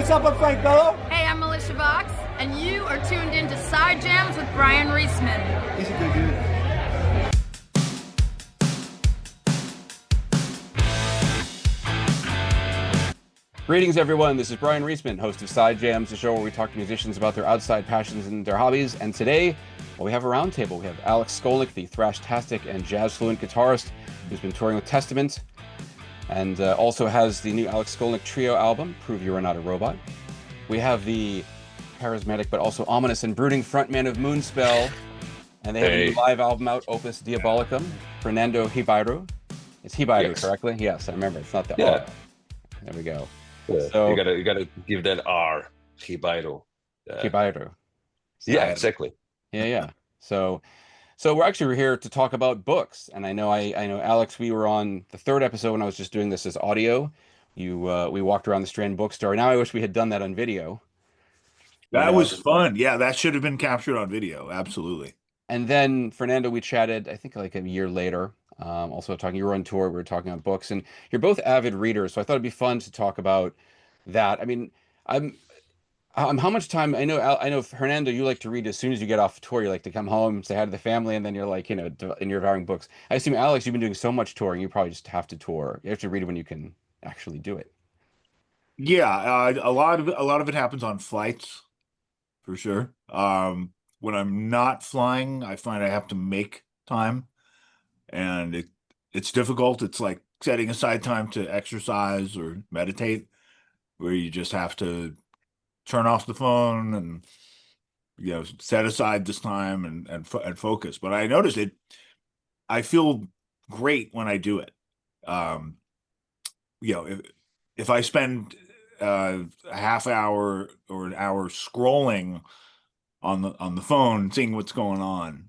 what's up? I'm Frank Bello. Hey, I'm Alicia Vox, and you are tuned into Side Jams with Brian Reisman. He's a good dude. Greetings, everyone. This is Brian Reisman, host of Side Jams, the show where we talk to musicians about their outside passions and their hobbies. And today, well, we have a roundtable. We have Alex Skolnick, the thrash-tastic and jazz-fluent guitarist who's been touring with Testament, and also has the new Alex Skolnick Trio album, Prove You Are Not a Robot. We have the charismatic but also ominous and brooding frontman of Moonspell, and they have a new live album out, Opus Diabolicum, Fernando Ribeiro. It's Ribeiro, yes. Correctly? Yes, I remember. It's not the R. There we go. Yeah. So you gotta give that R, Ribeiro. Ribeiro. Yeah, exactly. Yeah. So we're here to talk about books, and I know Alex, we were on the third episode when I was just doing this as audio. We walked around the Strand bookstore. Now I wish we had done that on video. That was fun. Yeah, that should have been captured on video. Absolutely. And then Fernando, we chatted, I think like a year later. Also talking, you were on tour, we were talking about books, and you're both avid readers, so I thought it'd be fun to talk about that. I mean, how much time, I know Fernando, you like to read as soon as you get off tour. You like to come home, say hi to the family, and then you're like, and you're devouring books. I assume, Alex, you've been doing so much touring, you probably just have to tour. You have to read it when you can actually do it. Yeah, a lot of it happens on flights, for sure. When I'm not flying, I find I have to make time, and it's difficult. It's like setting aside time to exercise or meditate, where you just have to turn off the phone and set aside this time and focus. But I noticed I feel great when I do it. If I spend a half hour or an hour scrolling on the phone, seeing what's going on,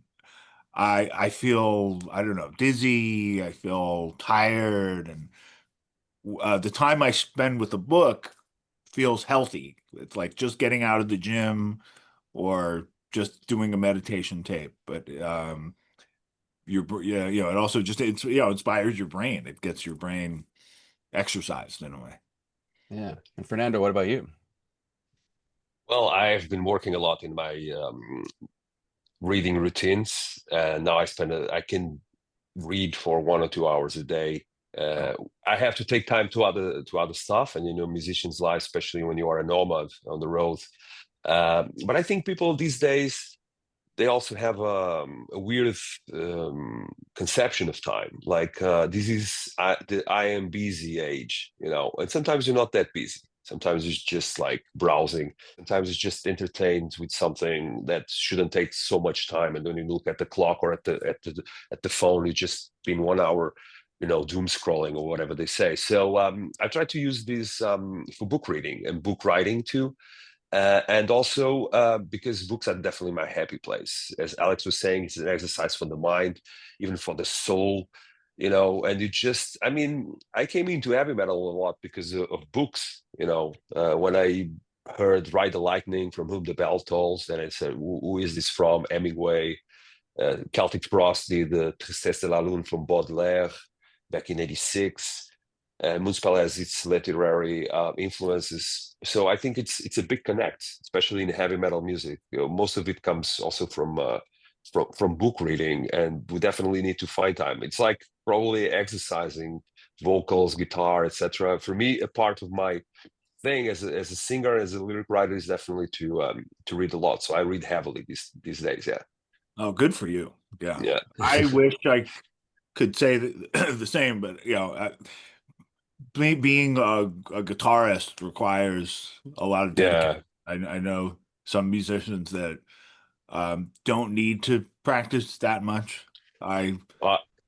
I feel, I don't know, dizzy. I feel tired, and the time I spend with a book feels healthy. It's like just getting out of the gym or just doing a meditation tape. But it also just inspires your brain. It gets your brain exercised in a way. Yeah. And Fernando, what about you? Well, I've been working a lot in my reading routines, and now I can read for 1 or 2 hours a day. I have to take time to other stuff, and musicians' life, especially when you are a nomad on the road. But I think people these days, they also have a weird conception of time. Like this is the I am busy age, and sometimes you're not that busy. Sometimes it's just like browsing. Sometimes it's just entertained with something that shouldn't take so much time. And then you look at the clock or at the phone, it's just been 1 hour, doom scrolling or whatever they say. So I try to use this for book reading and book writing too. And also because books are definitely my happy place. As Alex was saying, it's an exercise for the mind, even for the soul, and I came into heavy metal a lot because of books, when I heard Ride the Lightning, From Whom the Bell Tolls, then I said, who is this from? Hemingway. Celtic Frost did the Tristesse de la Lune from Baudelaire back in '86. Moonspell has its literary influences, so I think it's a big connect, especially in heavy metal music. Most of it comes also from book reading, and we definitely need to find time. It's like probably exercising, vocals, guitar, etc. For me, a part of my thing as a singer, as a lyric writer, is definitely to read a lot. So I read heavily these days. Yeah. Oh, good for you. Yeah. Yeah. I wish I could say the same, but being a guitarist requires a lot of dedication. I know some musicians that don't need to practice that much. I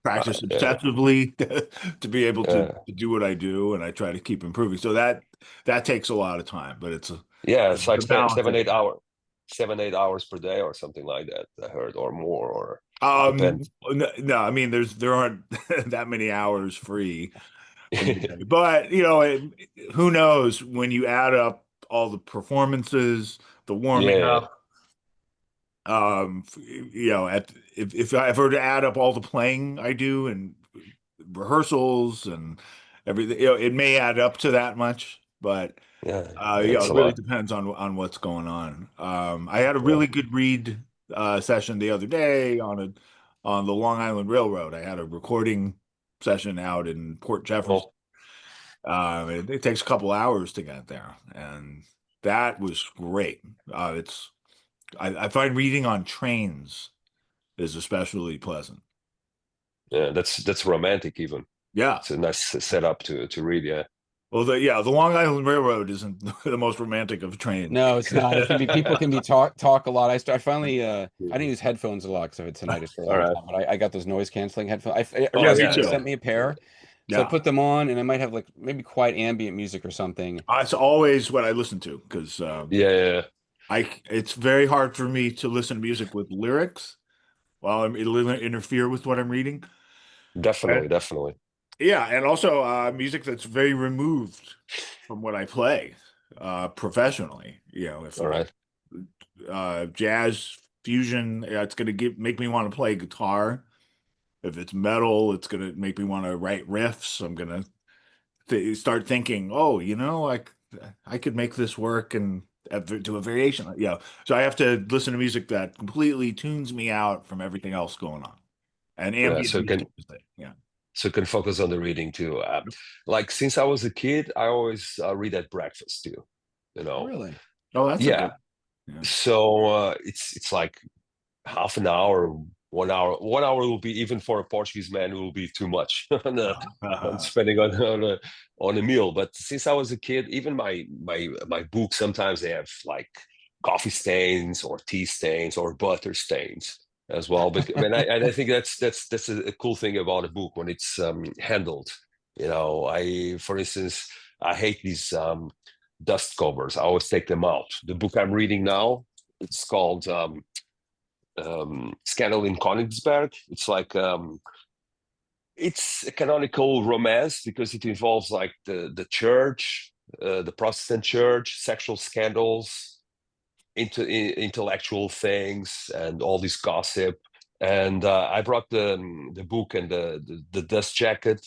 practice obsessively to be able to do what I do, and I try to keep improving. So that takes a lot of time, but it's like 7-8 hours. 7-8 hours per day or something like that, I heard, or more, or no, I mean there aren't that many hours free. But who knows, when you add up all the performances, the warming up, if I were to add up all the playing I do and rehearsals and everything, it may add up to that much. But Yeah, Yeah, thanks it a really lot. depends on what's going on. I had a Yeah. really good read session the other day on the Long Island Railroad. I had a recording session out in Port Jefferson. Oh, It takes a couple hours to get there, and that was great. I find reading on trains is especially pleasant. yeah, that's romantic even. Yeah. It's a nice setup to read. Yeah. Well, the Long Island Railroad isn't the most romantic of trains. No, it's not. It can be people can be talk a lot. I finally I didn't use headphones a lot because I've had tinnitus for a All long right. time, but I got those noise canceling headphones. A Yeah, friend me Yeah, actually yeah, too. sent me a pair, so I Yeah. put them on, and I might have like maybe quiet ambient music or something. It's always what I listen to because yeah, yeah. it's very hard for me to listen to music with lyrics while it'll interfere with what I'm reading. Definitely, And, definitely. yeah, and also music that's very removed from what I play professionally. You know, if All right. jazz fusion, yeah, it's gonna make me want to play guitar. If it's metal, it's gonna make me want to write riffs. I'm gonna start thinking, oh, I could make this work and do a variation. Yeah. So I have to listen to music that completely tunes me out from everything else going on. And Yeah, ambient music is the, yeah. so can focus on the reading too. Like since I was a kid, I always read at breakfast too. You Oh, know. really? Oh, that's a Yeah. good. Yeah. So it's like half an hour, 1 hour. 1 hour will be even for a Portuguese man will be too much on spending on a meal. But since I was a kid, even my books sometimes they have like coffee stains or tea stains or butter stains as well. But and I think that's a cool thing about a book when it's handled. You know, for instance, I hate these dust covers. I always take them out. The book I'm reading now, it's called Scandal in Königsberg. It's like it's a canonical romance because it involves like the church, the Protestant church, sexual scandals, intellectual things, and all this gossip. And I brought the book and the dust jacket,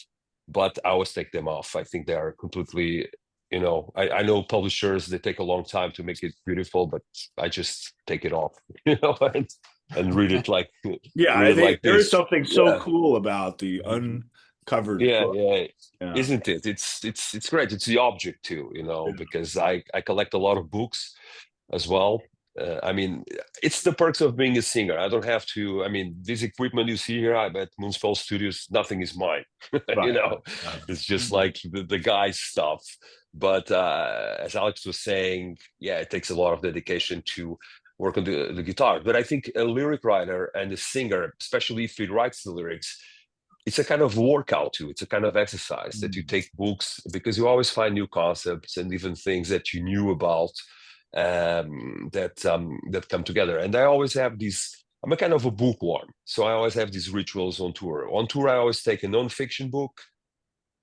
but I always take them off. I think they are completely. I know publishers they take a long time to make it beautiful, but I just take it off, and Yeah, read it like there is this. something so Yeah, cool about the uncovered yeah, book. yeah. Yeah. Isn't it? It's great. It's the object too, because I collect a lot of books as well. I mean, it's the perks of being a singer. I don't have to. I mean, this equipment you see here, I'm at Moonspell Studios. Nothing is mine. you Right. know, it's just like the guy's stuff. But as Alex was saying, yeah, it takes a lot of dedication to work on the guitar. But I think a lyric writer and a singer, especially if he writes the lyrics, it's a kind of workout too. It's a kind of exercise that you take books because you always find new concepts and even things that you knew about that come together. And I always have these. I'm a kind of a bookworm, so I always have these rituals on tour. On tour, I always take a non-fiction book,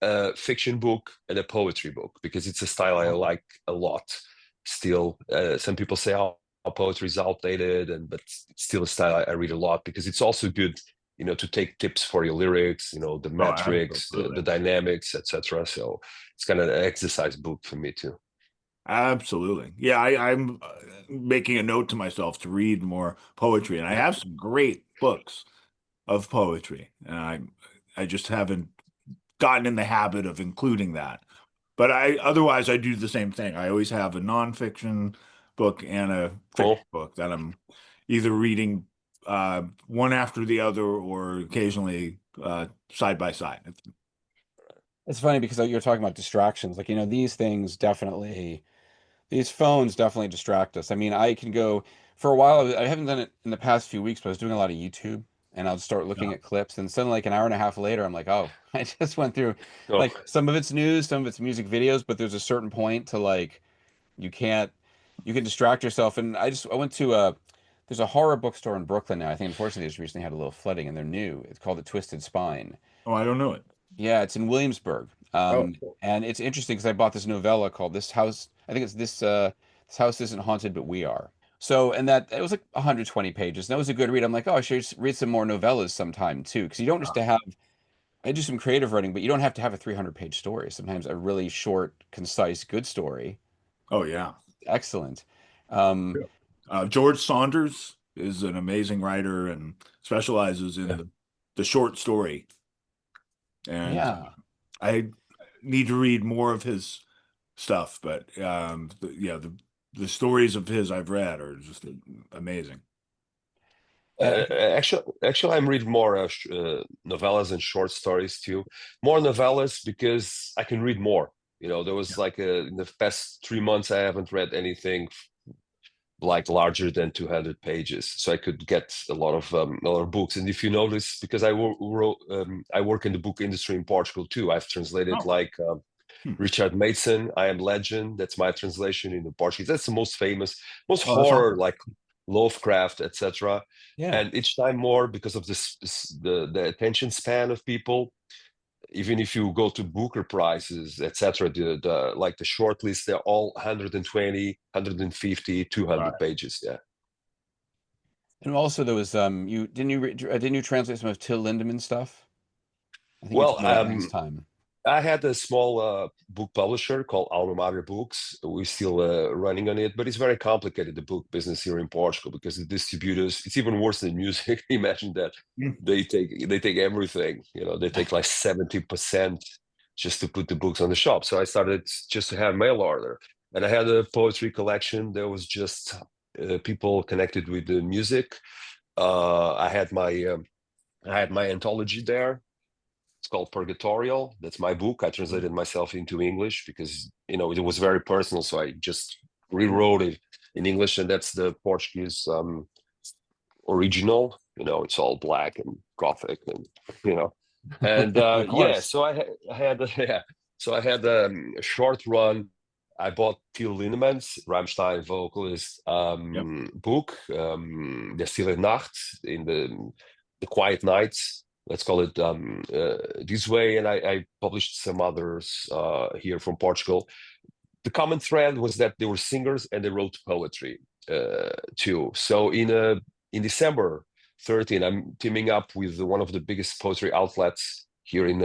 a fiction book, and a poetry book because it's a style I like a lot. Still, some people say, "Oh, poetry is outdated," but it's still a style I read a lot because it's also good, to take tips for your lyrics, the Oh, metrics, the absolutely. dynamics, etc. So it's kind of an exercise book for me too. Absolutely. Yeah, I'm making a note to myself to read more poetry, and I have some great books of poetry, and I just haven't gotten in the habit of including that. But otherwise I do the same thing. I always have a nonfiction book and a Cool. fiction book that I'm either reading one after the other or occasionally side by side. It's funny because you're talking about distractions. Like, these phones definitely distract us. I mean, I can go for a while. I haven't done it in the past few weeks, but I was doing a lot of YouTube and I'll start looking Yeah. at clips. And suddenly, like an hour and a half later, I'm like, oh, I just went through Oh, like some of it's news, some of it's music videos, but there's a certain point to like, you can't, you can distract yourself. And I went to there's a horror bookstore in Brooklyn now. I think unfortunately, they just recently had a little flooding and they're new. It's called the Twisted Spine. Oh, I don't know it. Yeah, it's in Williamsburg. Oh, And it's interesting because I bought this novella called This House. I think it's This House Isn't Haunted, but We Are. So, and that it was like 120 pages. And that was a good read. I'm like, oh, I should read some more novellas sometime too. Because you don't just to have, I do some creative writing, but you don't have to have a 300-page story. Sometimes a really short, concise, good story Oh yeah. Excellent. George Saunders is an amazing writer and specializes in the short story. And Yeah. I need to read more of his stuff, but the stories of his I've read are just amazing. Yeah. Actually, I'm reading more novellas and short stories too. More novellas because I can read more. There was like in the past 3 months, I haven't read anything like larger than 200 pages, so I could get a lot of books. And if you notice, because I work in the book industry in Portugal too, I've translated Oh. Richard Mason, I Am Legend. That's my translation in the Portuguese. That's the most famous, most Oh, that's horror, awesome. like Lovecraft, etc. Yeah. And each time more because of the attention span of people. Even if you go to Booker prizes, etc., like the short list, they're all 120, 150, 200 Right. pages. Yeah. And also there was didn't you translate some of Till Lindemann stuff? I think you Well, told me that last time. I had a small book publisher called Alma Books. We're still running on it, but it's very complicated, the book business here in Portugal, because the distributors, it's even worse than music. Imagine that Mm. they take everything. They take like 70% just to put the books on the shop. So I started just to have mail order, and I had a poetry collection. There was just people connected with the music. I had my anthology there. It's called Purgatorial. That's my book. I translated myself into English because it was very personal, so I just rewrote it in English, and that's the Portuguese original. It's all black and gothic, and and Of yeah. course. So I had yeah. So I had a short run. I bought Till Lindemann's Rammstein vocalist Yep. book, Der Stille Nacht, in the quiet nights. Let's call it this way. And I published some others here from Portugal. The common thread was that they were singers and they wrote poetry too. So in December 13, I'm teaming up with one of the biggest poetry outlets here in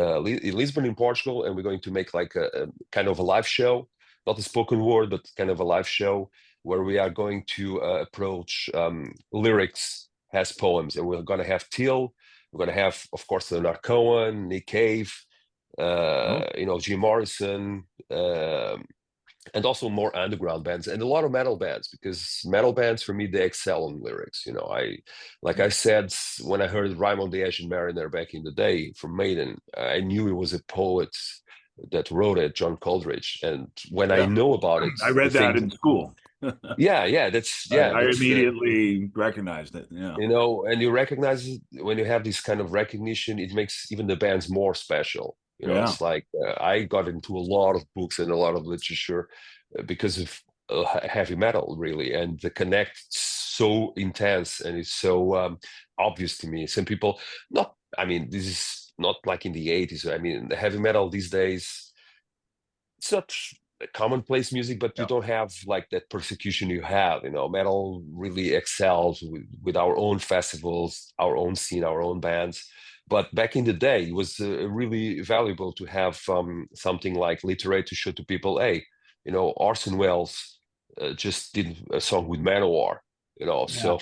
Lisbon, in Portugal, and we're going to make like a kind of a live show, not a spoken word, but kind of a live show where we are going to approach lyrics as poems, and we're going to have Till. We're going to have, of course, Leonard Cohen, Nick Cave, Jim Morrison, and also more underground bands and a lot of metal bands, because metal bands for me, they excel on lyrics. Like I said, when I heard Raymond the Asian Mariner back in the day from Maiden, I knew it was a poet that wrote it, John Coleridge. And when I Yeah. know about it, I the read that thing, in school. I that's the immediately recognized it. Yeah. and you recognize it when you have this kind of recognition, it makes even the bands more special. Yeah. It's like I got into a lot of books and a lot of literature because of heavy metal, really, and the connect so intense and it's so obvious to me. Some people, not, I mean, this is not like in the 80s. I mean, the heavy metal these days, it's not commonplace music, but you Yeah. don't have like that persecution you have. Metal really excels with our own festivals, our own scene, our own bands. But back in the day, it was really valuable to have something like Literate to show to people, hey, Orson Welles just did a song with Manowar, so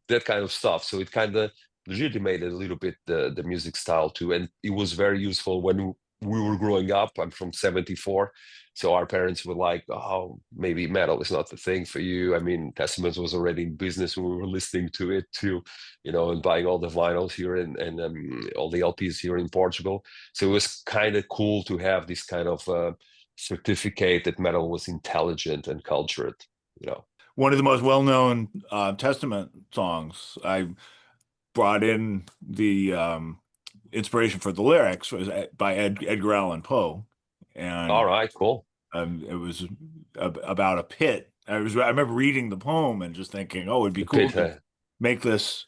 that kind of stuff. So it kind of legitimated a little bit the music style too, and it was very useful when we were growing up. I'm from 74, so our parents were like, oh, maybe metal is not the thing for you. I mean, Testament was already in business when we were listening to it too, and buying all the vinyls here and all the LPs here in Portugal. So it was kind of cool to have this kind of certificate that metal was intelligent and cultured. One of the most well-known Testament songs. I brought in the inspiration for the lyrics was by Edgar Allan Poe, All and right, cool. it was about a pit. I remember reading the poem and just thinking, oh, it'd be The cool pit, to make this,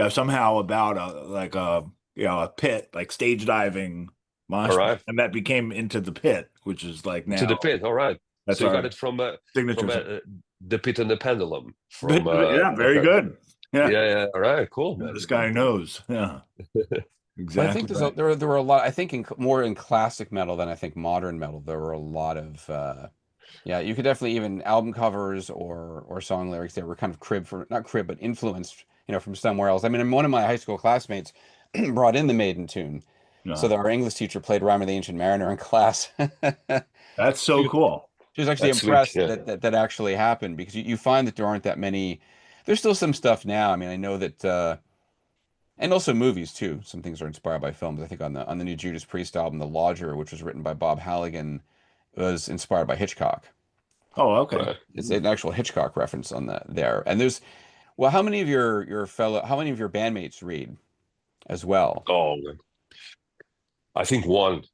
somehow about a pit, like stage diving all mosh pit, right, and that became Into the Pit, which is like to the now pit. All right. that's So you got our it from signature song. the pit and the pendulum But from yeah, very okay. good. Yeah, Yeah. All right, cool, man. this guy knows. Yeah, But I think exactly right. there were a lot. I think more in classic metal than I think modern metal. There were a lot of Yeah, you could definitely even album covers or song lyrics that were kind of crib for not crib but influenced, from somewhere else. I mean, one of my high school classmates brought in the Maiden tune, so Uh, that our English teacher played "Rhyme of the Ancient Mariner" in class. that's She so was, cool. she was actually That's sweet. impressed Yeah. that actually happened because you find that there aren't that many. There's still some stuff now. I mean, I know that, and also movies too. Some things are inspired by films. I think on the new Judas Priest album, "The Lodger," which was written by Bob Halligan, was inspired by Hitchcock. Oh, okay. Right. It's an actual Hitchcock reference on there. And there's, well, how many of how many of your bandmates read as well? Oh, I think one,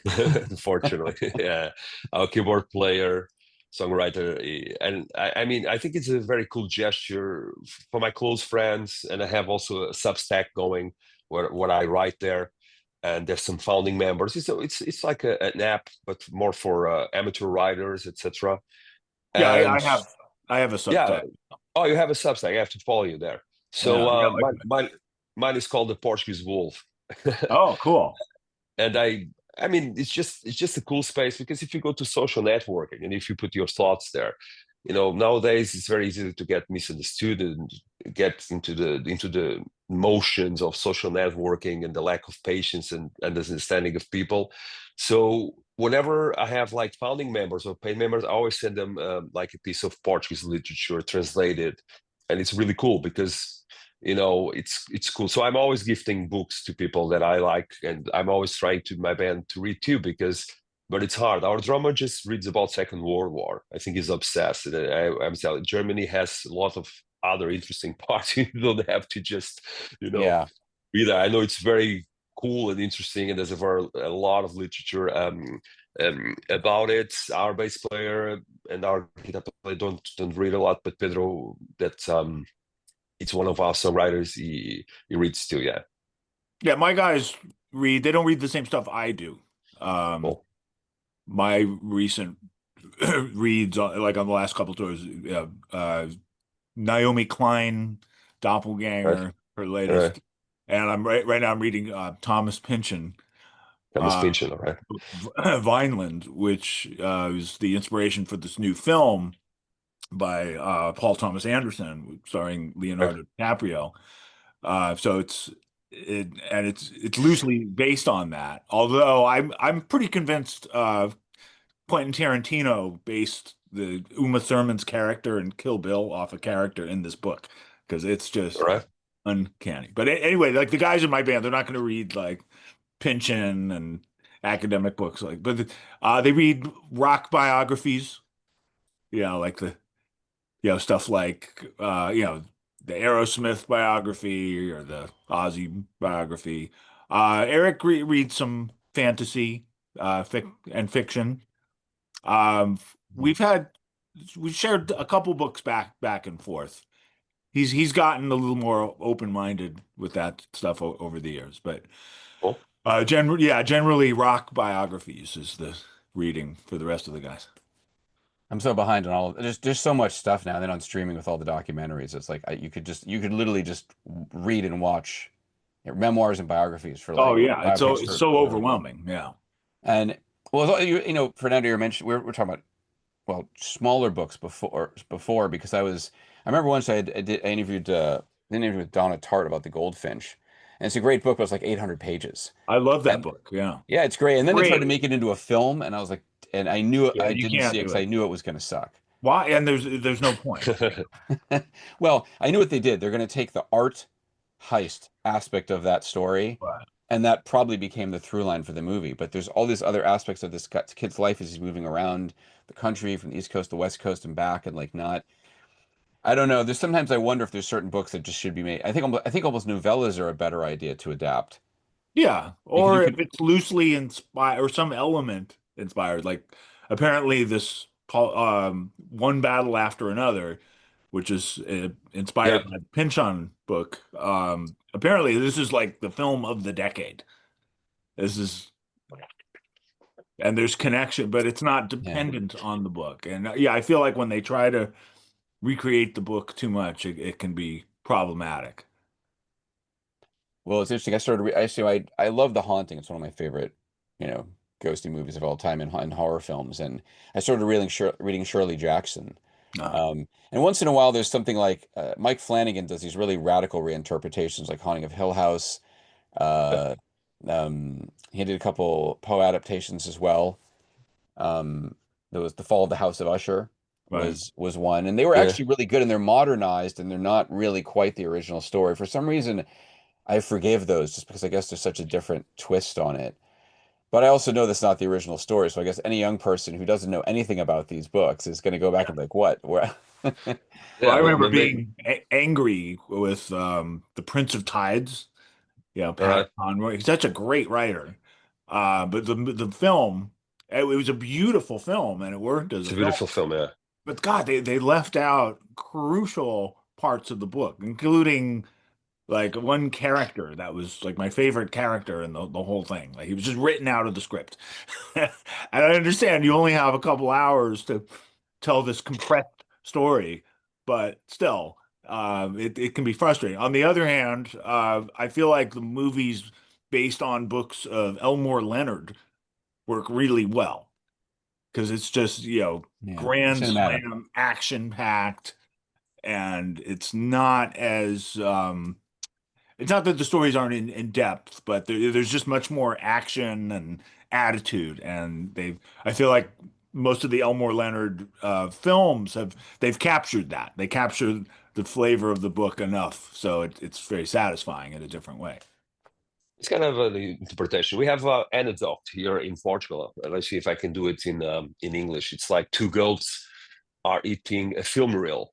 unfortunately. Yeah, our keyboard player, songwriter, and I mean, I think it's a very cool gesture for my close friends, and I have also a Substack going where what I write there, and there's some founding members. It's like an app, but more for amateur writers, etc. Yeah, And I have a yeah, Substack. oh, you have a Substack. I have to follow you there. So Yeah, yeah. mine is called the Portuguese Wolf. Oh, cool. And I mean, it's just a cool space because if you go to social networking and if you put your thoughts there, nowadays it's very easy to get misunderstood and get into the motions of social networking and the lack of patience and understanding of people. So whenever I have like founding members or paid members, I always send them like a piece of Portuguese literature translated, and it's really cool because it's cool. So I'm always gifting books to people that I like, and I'm always trying to my band to read too, but it's hard. Our drummer just reads about Second World War. I think he's obsessed. And I'm telling, Germany has a lot of other interesting parts. You don't have to just Yeah. read that. I know it's very cool and interesting, and there's a lot of literature about it. Our bass player and our guitar player don't read a lot, but Pedro, that's it's one of our songwriters. He reads too. Yeah. Yeah, my guys read. They don't read the same stuff I do. Um, Cool. my recent reads, like on the last couple tours, Naomi Klein, Right. Doppelganger, her Right. latest, and I'm right now I'm reading Thomas Pynchon, I'm a uh, pinch, all right. Vineland, which is the inspiration for this new film by Paul Thomas Anderson, starring Right. Leonardo DiCaprio. So it's loosely based on that. Although I'm pretty convinced Quentin Tarantino based the Uma Thurman's character in Kill Bill off a character in this book because it's All just right. uncanny. But anyway, like the guys in my band, they're not going to read like Pynchon and academic books but they read rock biographies, like stuff like the Aerosmith biography or the Ozzy biography. Eric reads some fantasy and fiction. Um, we've had we shared a couple books back and forth. He's gotten a little more open-minded with that stuff over the years, but Cool. generally rock biographies is the reading for the rest of the guys. I'm so behind on all. There's so much stuff now. Then on streaming with all the documentaries, it's like you could literally just read and watch memoirs and biographies for Oh like yeah, biopics it's for so for overwhelming. Yeah. and well, Fernando, you mentioned we're talking about, well, smaller books before because I remember once I interviewed an interview with Donna Tartt about the Goldfinch, and it's a great book, but it's like 800 pages. I love that And book. Yeah. yeah, it's great. And then they tried to Great. make it into a film, and I was like, and I knew Yeah, I you didn't see can't it do because it. I knew it was going to suck. Why? And there's no point. Well, I knew what they did. They're going to take the art heist aspect of that story, Right. and that probably became the through line for the movie. But there's all these other aspects of this kid's life as he's moving around the country from the East Coast to West Coast and back, and like not. I don't know. There's sometimes I wonder if there's certain books that just should be made. I think almost novellas are a better idea to adapt Yeah. because you Or if could. it's loosely inspired or some element inspired, like apparently this One Battle After Another, which is Yeah. inspired by the Pynchon book. Apparently this is like the film of the decade. This is and there's connection, but it's not Yeah. dependent on the book. And yeah, I feel like when they try to recreate the book too much, it can be problematic. Well, it's interesting. I started. I love The Haunting. It's one of my favorite, you know, ghosty movies of all time in horror films. And I started reading Shirley Jackson. And once in a while, there's something like Mike Flanagan does these really radical reinterpretations, like Haunting of Hill House. Uh, he did a couple Poe adaptations as well. There was The Fall of the House of Usher Right. was one, and they were Yeah. actually really good, and they're modernized, and they're not really quite the original story. For some reason, I forgave those just because I guess there's such a different twist on it. But I also know that's not the original story, so I guess any young person who doesn't know anything about these books is going to go back and be like, "What? Where?" Well, I Yeah, remember but being angry with The Prince of Tides. Yeah, all Pat right. Conroy. He's such a great writer. But the film, it was a beautiful film, and it worked as It's a a film. beautiful film, yeah. But God, they left out crucial parts of the book, including like one character that was like my favorite character in the whole thing. Like he was just written out of the script. And I understand you only have a couple hours to tell this compressed story, but still, it can be frustrating. On the other hand, I feel like the movies based on books of Elmore Leonard work really well because it's just, Yeah, grand cinematic. slam, action packed, and it's not that the stories aren't in depth, but there's just much more action and attitude. And I feel like most of the Elmore Leonard films they've captured that. They captured the flavor of the book enough, so it's very satisfying in a different way. It's kind of an interpretation. We have an anecdote here in Portugal. Let's see if I can do it in English. It's like two goats are eating a film reel,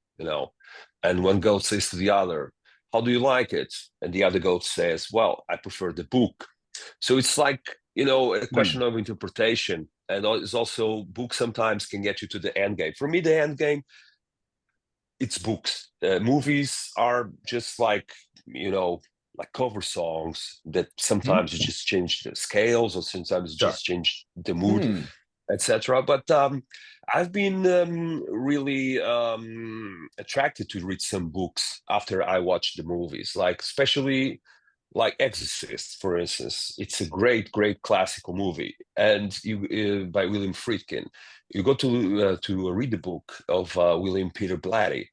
and one goat says to the other, "How do you like it?" And the other goat says, "Well, I prefer the book." So it's like, a question of interpretation. And it's also books sometimes can get you to the end game. For me, the end game, it's books. Movies are just like cover songs that Mhm. sometimes you just change the scales, or sometimes you Sure. just change the mood, Hmm. etc. But I've been really attracted to read some books after I watched the movies, like especially like Exorcist, for instance. It's a great, great classical movie, and you by William Friedkin. You go to read the book of William Peter Blatty,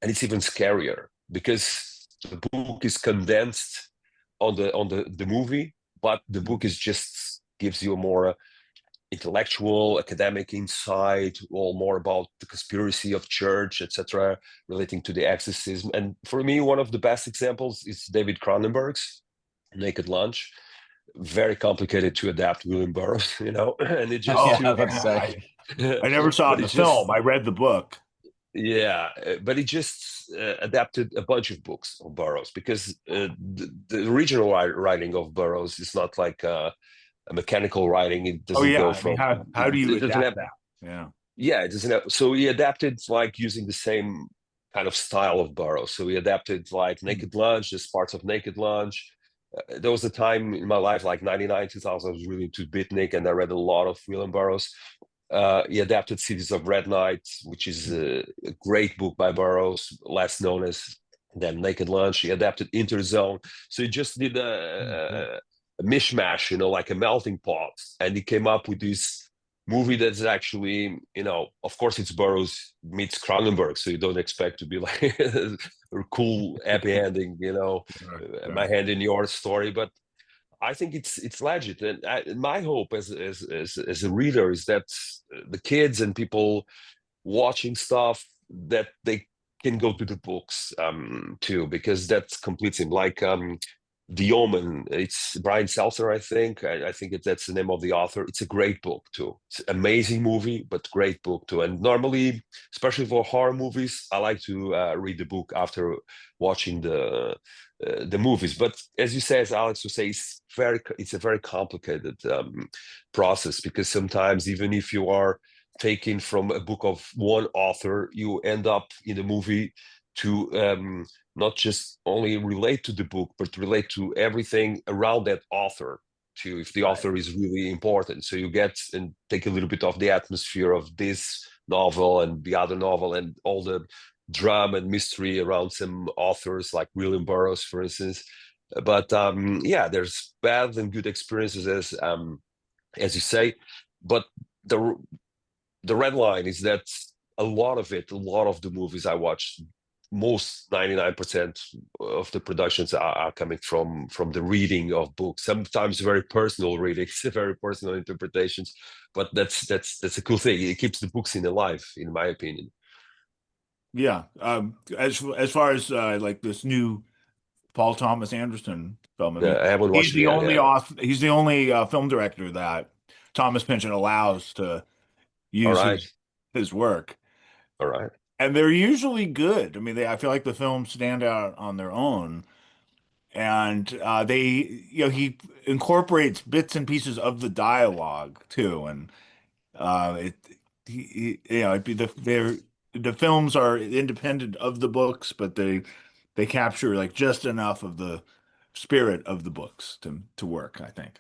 and it's even scarier because the book is condensed on the movie, but the book is just gives you a more intellectual academic insight, or more about the conspiracy of church, etc., relating to the exorcism. And for me, one of the best examples is David Cronenberg's Naked Lunch. Very complicated to adapt William Burroughs, and it just Yeah, I was Oh, about to yeah. say. I never saw but the it just film. I read the book. yeah, but he just adapted a bunch of books of Burroughs, because the original writing of Burroughs is not like a mechanical writing. It Oh doesn't yeah. go I mean, from how do you it doesn't adapt have that? Yeah. yeah, it doesn't have. So he adapted like using the same kind of style of Burroughs. So he adapted like Naked Lunch, just parts of Naked Lunch. There was a time in my life, like 99, 2000, I was really into beatnik, and I read a lot of William Burroughs. He adapted Cities of Red Night, which is a great book by Burroughs, less known as than Naked Lunch. He adapted Interzone. So he just did a mishmash, like a melting pot. And he came up with this movie that's actually, of course, it's Burroughs meets Cronenberg. So you don't expect to be like a cool, happy ending, Sure, my sure. hand in your story. But I think it's legit, and my hope as a reader is that the kids and people watching stuff, that they can go to the books too, because that completes him. Like The Omen, it's Brian Seltzer, I think. I think that's the name of the author. It's a great book too. It's an amazing movie, but great book too. And normally, especially for horror movies, I like to read the book after watching the movies. But as you say, as Alex would say, it's a very complicated process, because sometimes even if you are taken from a book of one author, you end up in the movie to not just only relate to the book, but relate to everything around that author too, if the author is really important. So you get and take a little bit of the atmosphere of this novel and the other novel, and all the drama and mystery around some authors like William Burroughs, for instance. But yeah, there's bad and good experiences as as you say. But the red line is that a lot of the movies I watch, most 99% of the productions are coming from the reading of books. Sometimes very personal readings, very personal interpretations, but that's a cool thing. It keeps the books alive, in my opinion. Yeah. As far as like this new Paul Thomas Anderson film, I mean, I haven't he's watched it the yet. only author, he's the only film director that Thomas Pynchon allows to All use right, his work. all right. And they're usually good. I mean, I feel like the films stand out on their own. And he incorporates bits and pieces of the dialogue too. And it, it'd be the films are independent of the books, but they capture like just enough of the spirit of the books to work, I think.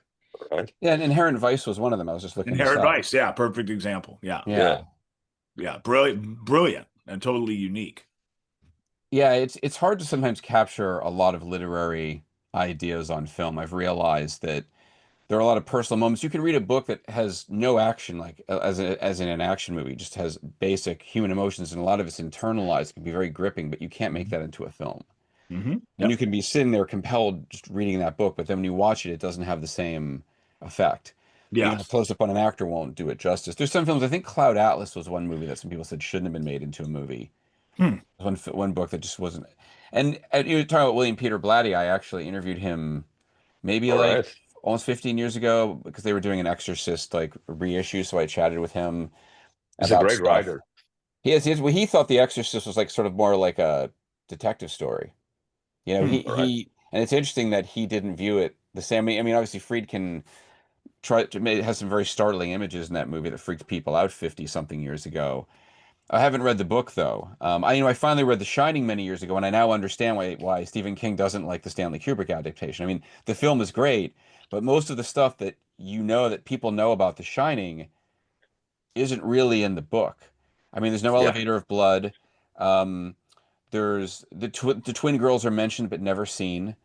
All right. Yeah, and Inherent Vice was one of them. I was just looking this Inherent up. Vice, yeah, perfect example. Yeah. Yeah. Yeah, brilliant, and totally unique. Yeah, it's hard to sometimes capture a lot of literary ideas on film. I've realized that there are a lot of personal moments. You can read a book that has no action, like as in an action movie, just has basic human emotions, and a lot of it's internalized. It can be very gripping, but you can't make that into a film. Mm-hmm. And Yep. you can be sitting there compelled just reading that book, but then when you watch it, it doesn't have the same effect. Even a Yes. close up on an actor won't do it justice. There's some films. I think Cloud Atlas was one movie that some people said shouldn't have been made into a movie. Hmm. One book that just wasn't. And you were talking about William Peter Blatty. I actually interviewed him maybe All like right. almost 15 years ago because they were doing an Exorcist like reissue. So I chatted with him He's a about great stuff. writer. Well, he thought the Exorcist was like sort of more like a detective story. You know, Hmm. All right. and it's interesting that he didn't view it the same. I mean, obviously Friedkin has some very startling images in that movie that freaked people out 50 something years ago. I haven't read the book though. I finally read The Shining many years ago, and I now understand why Stephen King doesn't like the Stanley Kubrick adaptation. I mean, the film is great, but most of the stuff that that people know about The Shining isn't really in the book. I mean, there's no Yeah. elevator of blood. Um, there's the twin girls are mentioned but never seen.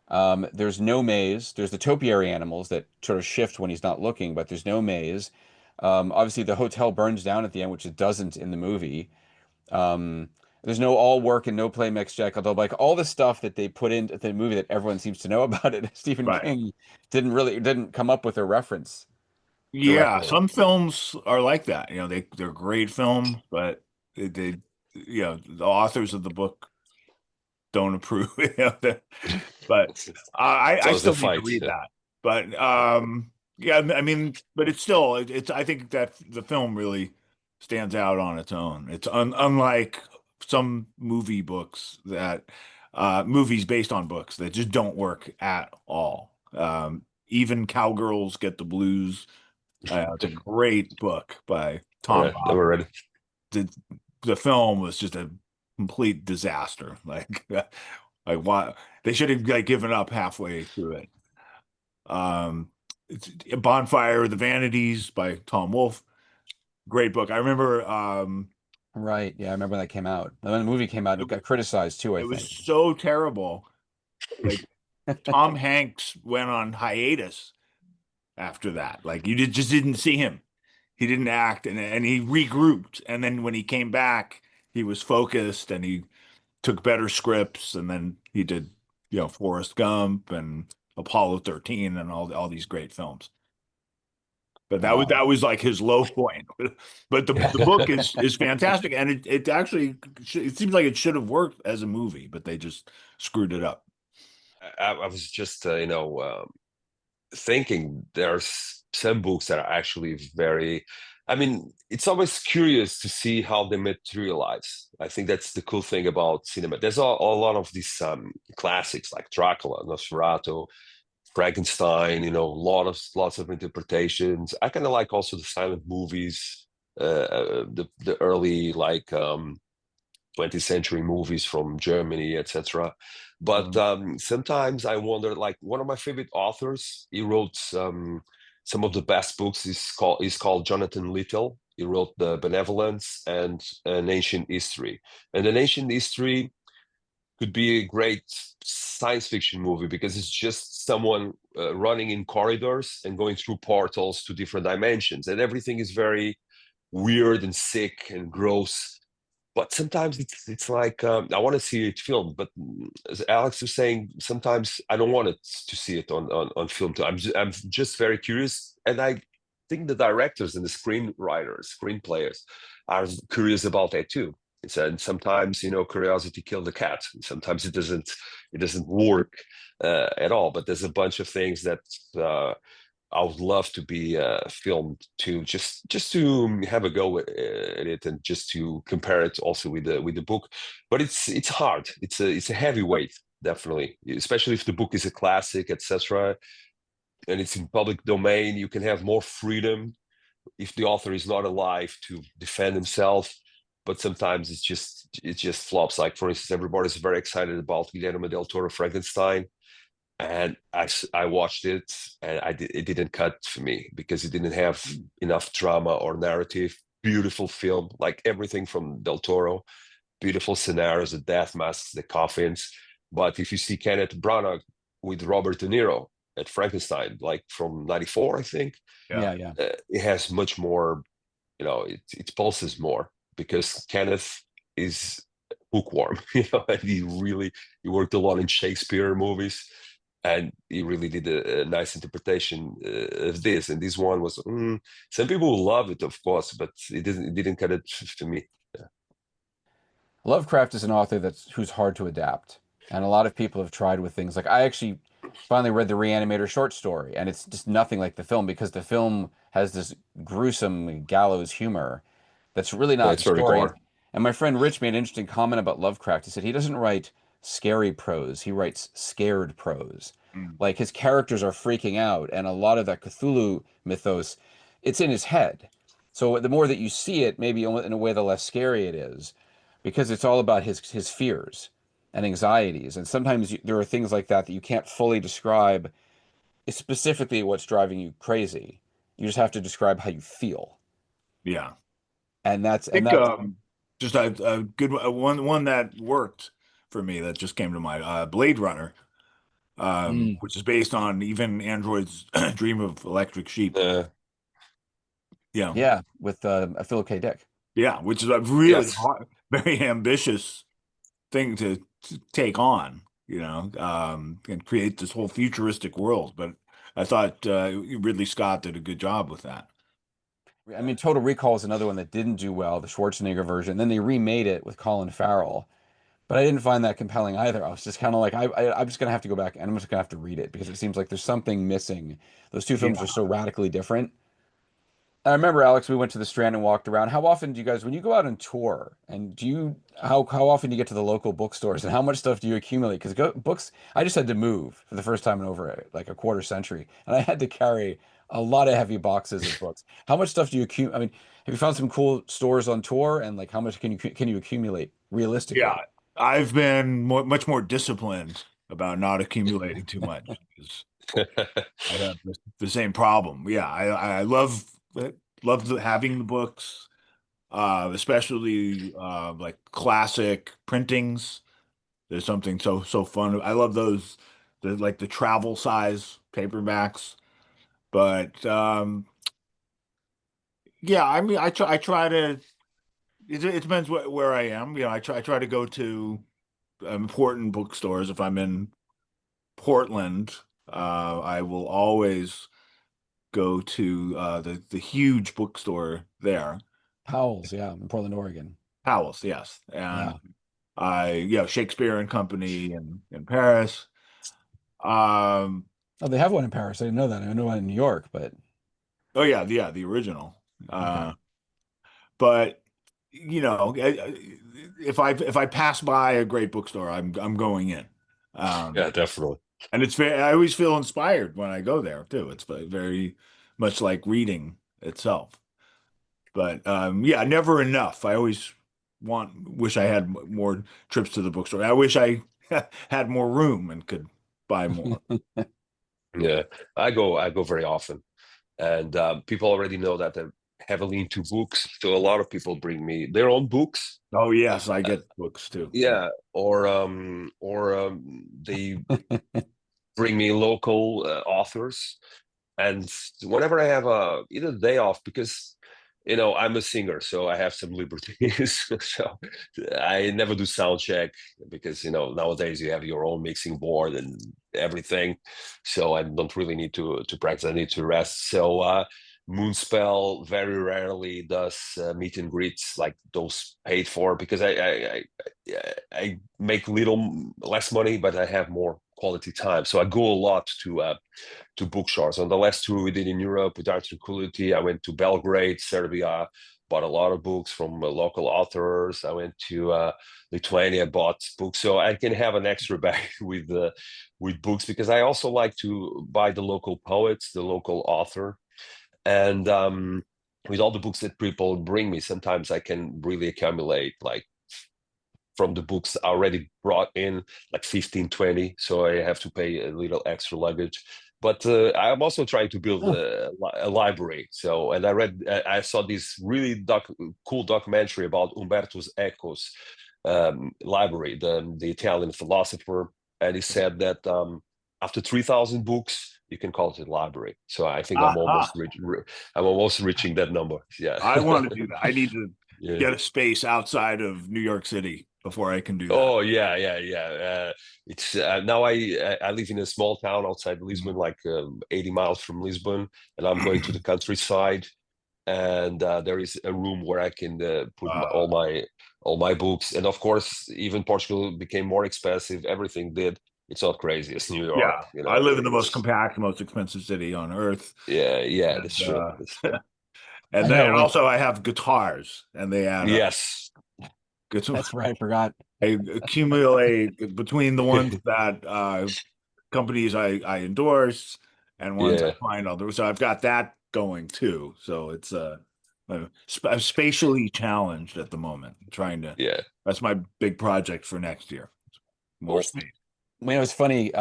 There's no maze. There's the topiary animals that sort of shift when he's not looking, but there's no maze. Obviously, the hotel burns down at the end, which it doesn't in the movie. Um, there's no all work and no play makes Jack a dull. Like all the stuff that they put into the movie that everyone seems to know about it. Stephen Right. King didn't come up with a reference Yeah, directly. some films are like that. You know, they're great films, but the authors of the book don't approve. But I Sounds the still need to fight. read Yeah. that. But yeah, I mean, but it's I think that the film really stands out on its own. It's unlike some movies based on books that just don't work at all. Even Cowgirls Get the Blues. It's a great book by All Tom right. Never Robbins. read it. The film was just a complete disaster. Like why they should have like given up halfway through it. It's Bonfire of the Vanities by Tom Wolfe. Great book. I remember Right. Yeah, I remember when that came out. When the movie came out, it got criticized too, I it was think. so terrible. Like Tom Hanks went on hiatus after that. Like just didn't see him. He didn't act and he regrouped. And then when he came back, he was focused and he took better scripts. And then he did, Forrest Gump and Apollo 13 and all these great films. But that was like his low point. But the book is fantastic, and it actually it seems like it should have worked as a movie, but they just screwed it up. I was just, thinking there's some books that are actually very. I mean, it's always curious to see how they materialize. I think that's the cool thing about cinema. There's a lot of these classics like Dracula, Nosferatu, Frankenstein, lots of interpretations. I kind of like also the silent movies, the early like 20th century movies from Germany, etc. But Mhm. sometimes I wonder, like one of my favorite authors, he wrote some of the best books. Is called Jonathan Littell. He wrote The Benevolence and An Ancient History. And An Ancient History could be a great science fiction movie because it's just someone running in corridors and going through portals to different dimensions, and everything is very weird and sick and gross. But sometimes it's like I want to see it filmed, but as Alex was saying, sometimes I don't want it to see it on film too. I'm just very curious, and I think the directors and the screenwriters, screenplayers, are curious about that too. And sometimes, you know, curiosity killed the cat. Sometimes it doesn't work at all. But there's a bunch of things that I would love to be filmed to just to have a go at it, and just to compare it also with the book. But it's hard. It's a heavy weight, definitely, especially if the book is a classic, etc. And it's in public domain. You can have more freedom if the author is not alive to defend himself. But sometimes it just flops. Like, for instance, everybody's very excited about Guillermo del Toro Frankenstein, and I watched it, and it didn't cut for me because it didn't have enough drama or narrative. Beautiful film, like everything from del Toro, beautiful scenarios, the death masks, the coffins. But if you see Kenneth Branagh with Robert De Niro at Frankenstein, like from '94, I think, Yeah. it has much more, you know, it pulses more because Kenneth is bookworm, you know, and he worked a lot in Shakespeare movies, and he really did a nice interpretation of this. And this one was, some people will love it, of course, but it didn't cut it to me. Yeah. Lovecraft is an author who's hard to adapt, and a lot of people have tried with things like I actually finally read the Reanimator short story, and it's just nothing like the film because the film has this gruesome gallows humor that's really Yeah, not the it's very story. gore. And my friend Rich made an interesting comment about Lovecraft. He said he doesn't write scary prose, he writes scared prose. Mm. Like his characters are freaking out, and a lot of that Cthulhu mythos, it's in his head. So the more that you see it, maybe in a way, the less scary it is, because it's all about his fears and anxieties. And sometimes there are things like that you can't fully describe specifically what's driving you crazy. You just have to describe how you feel. Yeah. And that's I and think that's just a good one that worked for me that just came to mind, Blade Runner, Mm, which is based on even Android's Dream of Electric Sheep. Uh, Yeah. yeah, with Philip K. Dick. Yeah, which is a really yes. hard, very ambitious thing to take on, and create this whole futuristic world. But I thought Ridley Scott did a good job with that. I mean, Total Recall is another one that didn't do well, the Schwarzenegger version. Then they remade it with Colin Farrell, but I didn't find that compelling either. I was just kind of like, I'm just gonna have to go back and I'm just gonna have to read it because it seems like there's something missing. Those two films are Yeah. so radically different. I remember, Alex, we went to the Strand and walked around. How often do you guys, when you go out on tour, and how often do you get to the local bookstores, and how much stuff do you accumulate? Because books, I just had to move for the first time in over like a quarter century, and I had to carry a lot of heavy boxes of books. How much stuff do you accumulate? I mean, have you found some cool stores on tour, and like how much can you accumulate realistically? Yeah, I've been much more disciplined about not accumulating too much because I have the same problem. Yeah, I love having the books, especially like classic printings. There's something so fun. I love those, like the travel size paperbacks. But yeah, I mean, I try to. It depends where I am. I try to go to important bookstores. If I'm in Portland, I will always go to the huge bookstore there. Powell's, yeah, in Portland, Oregon. Palace, yes, and Yeah. Shakespeare and Company in Paris. Um, Oh, they have one in Paris. I didn't know that. I know one in New York, but oh yeah, the original. okay. But if I pass by a great bookstore, I'm going in. Yeah, definitely. And I always feel inspired when I go there too. It's very much like reading itself. But yeah, never enough. I always wish I had more trips to the bookstore. I wish I had more room and could buy more. Yeah, I go very often, and people already know that I'm heavily into books. So a lot of people bring me their own books, Oh yes, I get books too. Yeah, they bring me local authors, and whenever I have either day off, because I'm a singer, so I have some liberties. So I never do sound check because nowadays you have your own mixing board and everything, so I don't really need to practice. I need to rest. So Moonspell very rarely does meet and greets like those paid for, because I make little less money, but I have more quality time. So I go a lot to bookshops. On the last tour we did in Europe with Art Tranquility, I went to Belgrade, Serbia, bought a lot of books from local authors. I went to Lithuania, bought books, so I can have an extra bag with books, because I also like to buy the local poets, the local author, and with all the books that people bring me, sometimes I can really accumulate, like from the books already brought in, like 15, 20. So I have to pay a little extra luggage. But I'm also trying to build a library. So, and I saw this really cool documentary about Umberto's Eco's library, the Italian philosopher. And he said that after 3,000 books, you can call it a library. So I think I'm almost reaching that number. Yeah. I want to do that. I need to Yeah. get a space outside of New York City before I can do that. Oh yeah. It's now I live in a small town outside Lisbon, like 80 miles from Lisbon, and I'm going to the countryside, and there is a room where I can put all my books, and of course, even Portugal became more expensive. Everything did. It's not crazy as New York, Yeah, I live in the most compact, most expensive city on earth. Yeah, and, that's true. That's true. And then also I have guitars, and they add up. Yes, That's right. I forgot. I accumulate between the ones that companies I endorse and ones I find others. So I've got that going too. So it's I'm spatially challenged at the moment, trying to. Yeah, That's my big project for next year. More space. It was funny,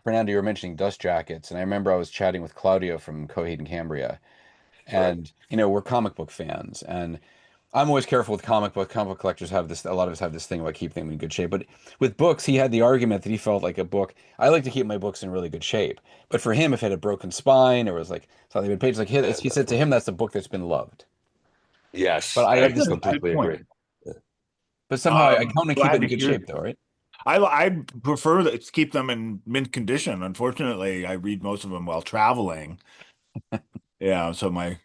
Fernando, you were mentioning dust jackets, and I remember I was chatting with Claudio from Coheed and Cambria, and we're comic book fans, and I'm always careful with comic book collectors have this, a lot of us have this thing about keeping them in good shape. But with books, he had the argument that he felt like a book, I like to keep my books in really good shape. But for him, if it had a broken spine or was like something been pages, like he said to him, that's a book that's been loved. yes, But I That's a completely good point. agree. But somehow I want to keep glad it in to good hear shape, though, right? I prefer to keep them in mint condition. Unfortunately, I read most of them while traveling. Yeah, so my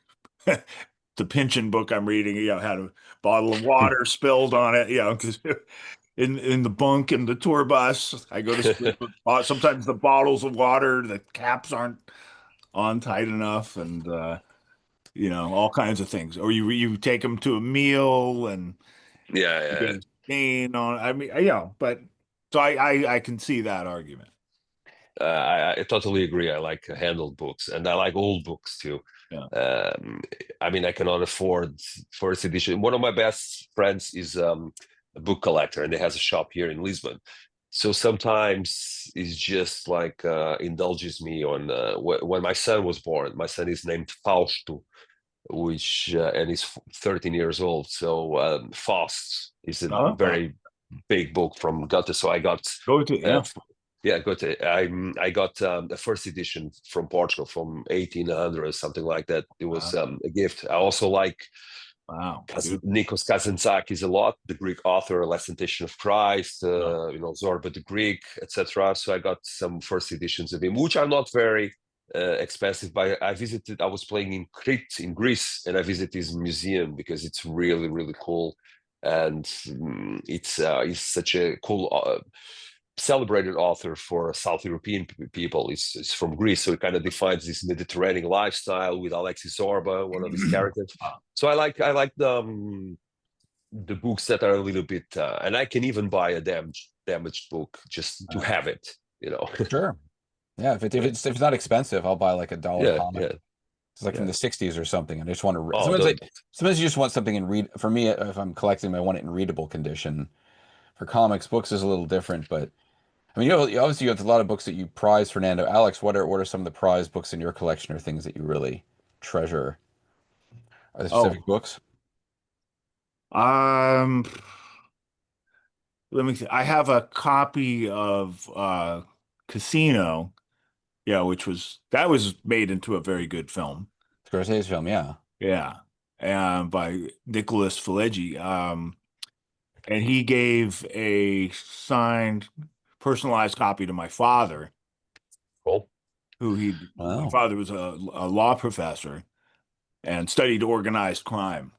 the pension book I'm reading, had a bottle of water spilled on it, because in the bunk in the tour bus, I go to sleep with sometimes the bottles of water, the caps aren't on tight enough, and all kinds of things. Or you take them to a meal and you get Yeah. a stain on. I mean, but so I can see that argument. I totally agree. I like handled books, and I like old books too. Yeah. I mean, I cannot afford first edition. One of my best friends is a book collector, and he has a shop here in Lisbon. So sometimes it's just like indulges me on when my son was born. My son is named Fausto, which and he's 13 years old. So Faust is a very big book from Goethe. So I got I got the first edition from Portugal from 1800 or something like that. It was a gift. I also like Nikos Kazantzakis a lot, the Greek author, Last Temptation of Christ, Zorba the Greek, etc. So I got some first editions of him, which are not very expensive. But I was playing in Crete in Greece, and I visited his museum because it's really, really cool. And it's such a cool celebrated author for South European people. It's from Greece, so it kind of defines this Mediterranean lifestyle with Alexis Zorba, one of his characters. So I like the books that are a little bit, and I can even buy a damaged book just to have it. Sure. Yeah, if it's not expensive, I'll buy like a $1 comic. Yeah. It's like from the 60s or something. And I just want to sometimes you just want something in read. For me, if I'm collecting, I want it in readable condition. For comics, books is a little different, but I mean, obviously you have a lot of books that you prize, Fernando. Alex, what are some of the prized books in your collection or things that you really treasure? Are there specific books? let me see. I have a copy of Casino, yeah, that was made into a very good film. Scorsese's film, yeah. Yeah. By Nicholas Pileggi. And he gave a signed, personalized copy to my father, Cool. my Wow. father was a law professor and studied organized crime,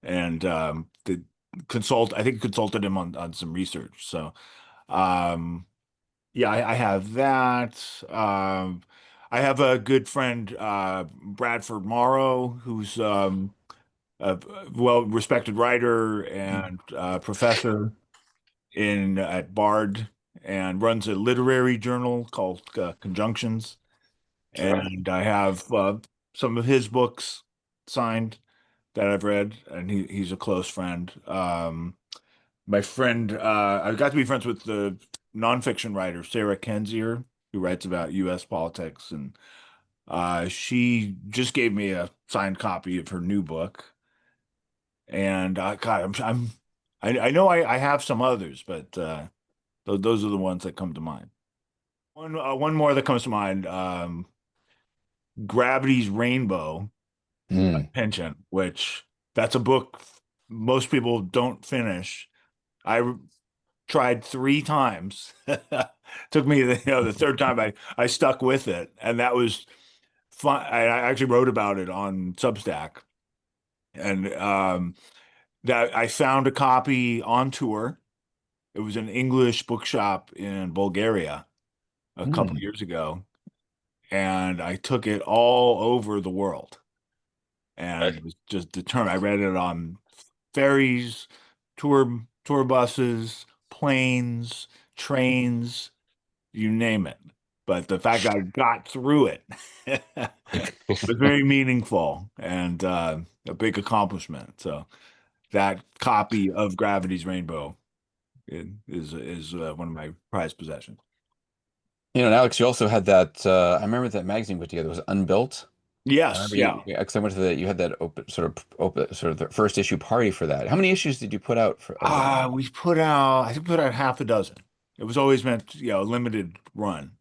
and I think consulted him on some research. So, um, yeah, I have that. I have a good friend, Bradford Morrow, who's a well-respected writer and professor in at Bard, and runs a literary journal called Conjunctions. Right. And I have some of his books signed that I've read, and he's a close friend. My friend, I got to be friends with the nonfiction writer Sarah Kendzior, who writes about U.S. politics, and she just gave me a signed copy of her new book. And God, I know I have some others, but those are the ones that come to mind. One more that comes to mind, Gravity's Rainbow Mm. Penchant, which that's a book most people don't finish. I tried 3 times. Took me the third time I stuck with it, and that was fun. I actually wrote about it on Substack, and that I found a copy on tour. It was an English bookshop in Bulgaria a couple Mm. years ago, and I took it all over the world Right. and was just determined. I read it on ferries, tour buses, planes, trains, you name it. But the fact that I got through it was very meaningful and a big accomplishment. So that copy of Gravity's Rainbow is one of my prized possessions. And Alex, you also had that. I remember that magazine put together. It was Unbuilt. I Yes, remember yeah. because I went to you had that sort of the first issue party for that. How many issues did you put out of that? I think we put out half a dozen. It was always meant, a limited run.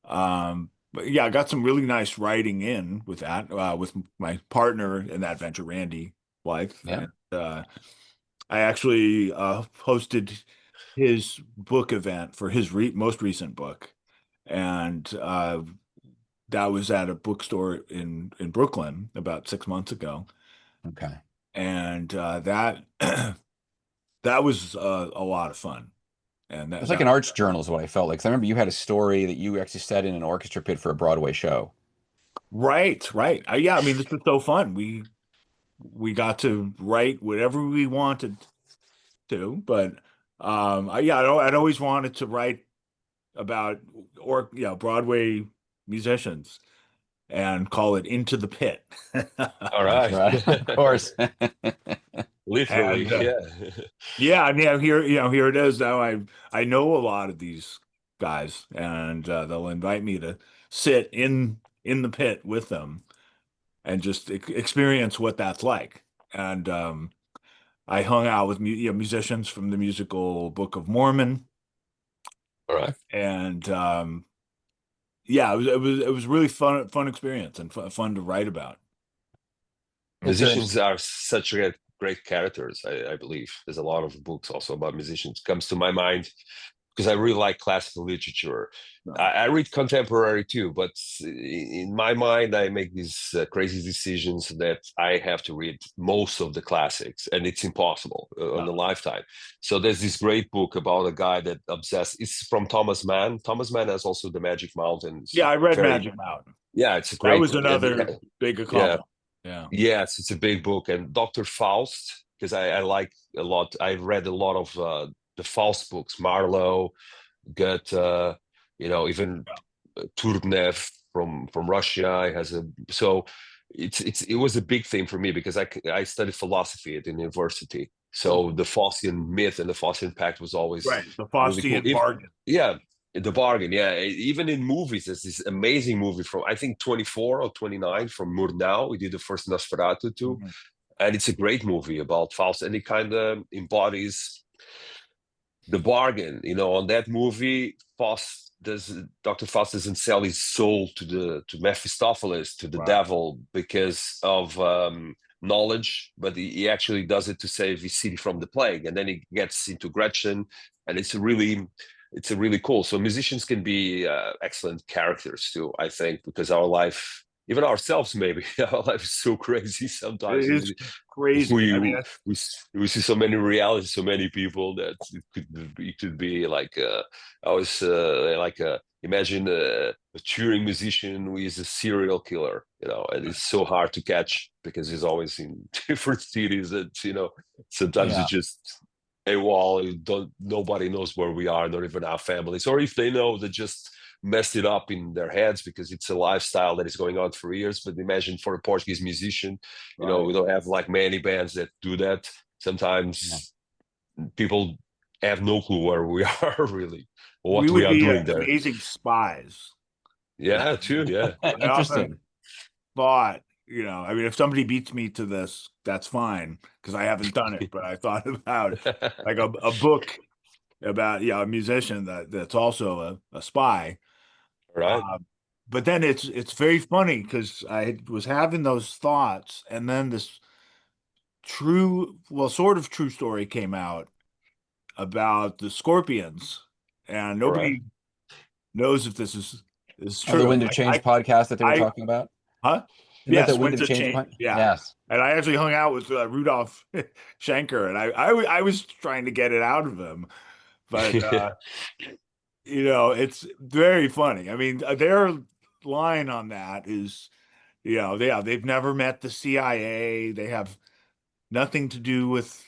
But yeah, I got some really nice writing in with that, with my partner in that venture, Randy Blythe. Yeah. And I actually hosted his book event for his re most recent book. And that was at a bookstore in Brooklyn about 6 months ago. Okay. And that was a lot of fun. And It's like an arts journal is what I felt like. 'Cause I remember you had a story that you actually set in an orchestra pit for a Broadway show. right, right. Yeah, I mean, this was so fun. We got to write whatever we wanted to, but yeah, I'd always wanted to write about Broadway musicians and call it Into the Pit. All That's right. right. Of course. Literally, And yeah. yeah, and yeah, here it is now. I know a lot of these guys, and they'll invite me to sit in the pit with them and just experience what that's like. And I hung out with musicians from the musical Book of Mormon, All right. and yeah, it was really fun experience and fun to write about. It's a, Musicians are such great characters, I believe. There's a lot of books also about musicians. Comes to my mind because I really like classical literature. I read contemporary too, but in my mind, I make these crazy decisions that I have to read most of the classics, and it's impossible on a lifetime. So there's this great book about a guy that obsessed. It's from Thomas Mann. Thomas Mann has also the Magic Mountains. Yeah, I read Very, Magic Mountain. yeah, it's a That great was book, and another big yeah, accomplishment. Yeah. yes, it's a big book. And Dr. Faust, because I like a lot. I've read a lot of the Faust books, Marlowe, Goethe, even Turgenev from Russia. It has a so it was a big thing for me because I studied philosophy at the university. So the Faustian myth and the Faustian Pact was always Right. The really cool. Faustian bargain. Yeah, the bargain. Yeah, even in movies, there's this amazing movie from I think 24 or 29 from Murnau. We did the first Nosferatu too, Mhm. and it's a great movie about Faust, and it kind of embodies the bargain. On that movie, Dr. Faust doesn't sell his soul to Mephistopheles, to the Right. devil, because of knowledge, but he actually does it to save his city from the plague. And then he gets into Gretchen, and it's a really cool. So musicians can be excellent characters too, I think, because our life, even ourselves, maybe our life is so crazy sometimes. It is crazy. I mean, We see so many realities, so many people, that it could be like I was like imagine a touring musician who is a serial killer, and it's so hard to catch because he's always in different cities. That sometimes Yeah. it's just a wall. Nobody knows where we are, not even our families, or if they know, they just messed it up in their heads because it's a lifestyle that is going on for years. But imagine for a Portuguese musician, right. we don't have like many bands that do that. Sometimes people have no clue where we are really, or We what we would are be doing there. amazing spies. Yeah, too. Yeah. I often Interesting. thought, I mean, if somebody beats me to this, that's fine because I haven't done it. But I thought about like a book about a musician that's also a spy. Right. But then it's very funny because I was having those thoughts, and then this sort of true story came out about the Scorpions, and All right. nobody knows if this is Oh, the true. Wind of Change podcast that they were I talking about? huh? Isn't that the Yes, Wind Winds of of Change Change. podcast? Yeah. Yes. And I actually hung out with Rudolph Schenker, and I was trying to get it out of him, but it's very funny. I mean, their line on that is, they've never met the CIA. They have nothing to do with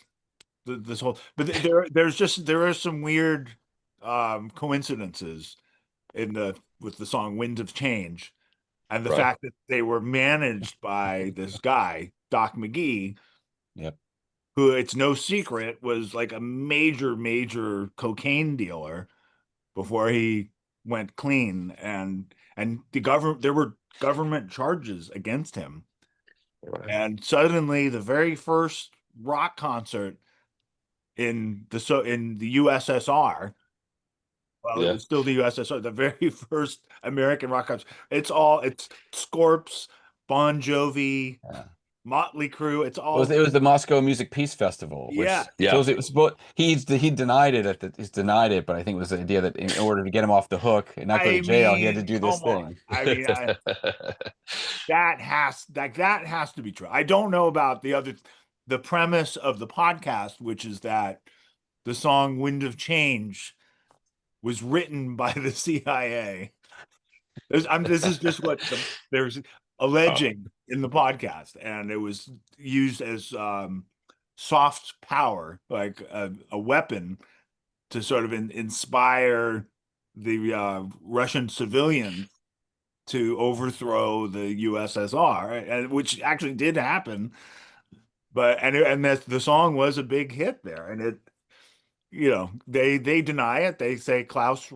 this whole. But there are some weird coincidences with the song "Winds of Change." And the Right. fact that they were managed by this guy, Doc McGee, Yep. who it's no secret was like a major, major cocaine dealer before he went clean, and there were government charges against him. Right. And suddenly, the very first rock concert in the USSR. Well, it Yeah. was still the USSR, the very first American rock concert. It's Scorps, Bon Jovi, Yeah. Motley Crue. It's It was, all, it was the Moscow Music Peace Festival, which yeah. Yeah. so it was, he denied it he's denied it, but I think it was the idea that in order to get him off the hook and not go to I jail, he had to mean, do this come on. thing. I mean, that has to be true. I don't know about the premise of the podcast, which is that the song "Wind of Change" was written by the CIA. This is just what there's alleging in the podcast, and it was used as soft power, like a weapon to sort of inspire the Russian civilians to overthrow the USSR, and which actually did happen. But the song was a big hit there, and they deny it. They say Klaus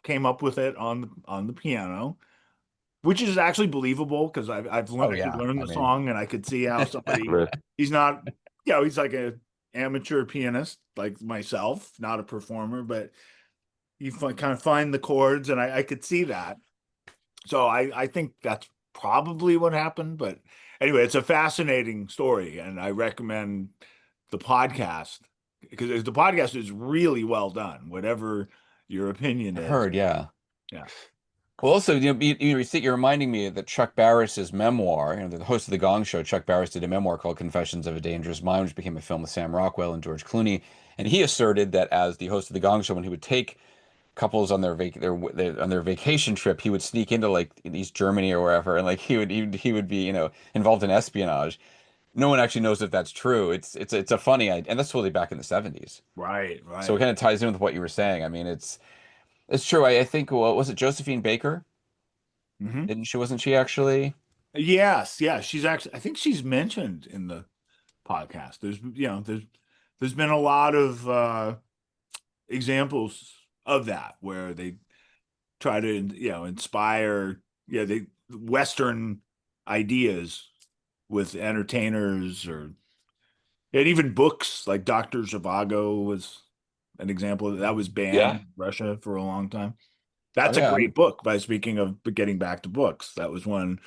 came up with it on the piano, which is actually believable because Oh I could yeah. learn I the mean, song, and I could see how somebody Right. he's not he's like a amateur pianist like myself, not a performer, but you kind of find the chords, and I could see that. So I think that's probably what happened. But anyway, it's a fascinating story, and I recommend the podcast because the podcast is really well done, whatever your opinion I've is. heard, yeah. Yeah. Well, also, you're reminding me that Chuck Barris's memoir, the host of the Gong Show, Chuck Barris did a memoir called Confessions of a Dangerous Mind, which became a film with Sam Rockwell and George Clooney. And he asserted that as the host of the Gong Show, when he would take couples on on their vacation trip, he would sneak into like in East Germany or wherever, and like he would be involved in espionage. No one actually knows if that's true. It's a funny idea, and that's totally back in the 70s. Right, So it right. kind of ties in with what you were saying. I mean, it's true. I think, well, was it Josephine Baker? Hmm. Wasn't she actually? Yes, yeah. She's actually, I think she's mentioned in the podcast. There's been a lot of examples of that where they try to, inspire, they Western ideas with entertainers, and even books like Dr. Zhivago was an example that was banned Yeah. in Russia for a long time. Oh That's a yeah. great book. By speaking of getting back to books, that was one.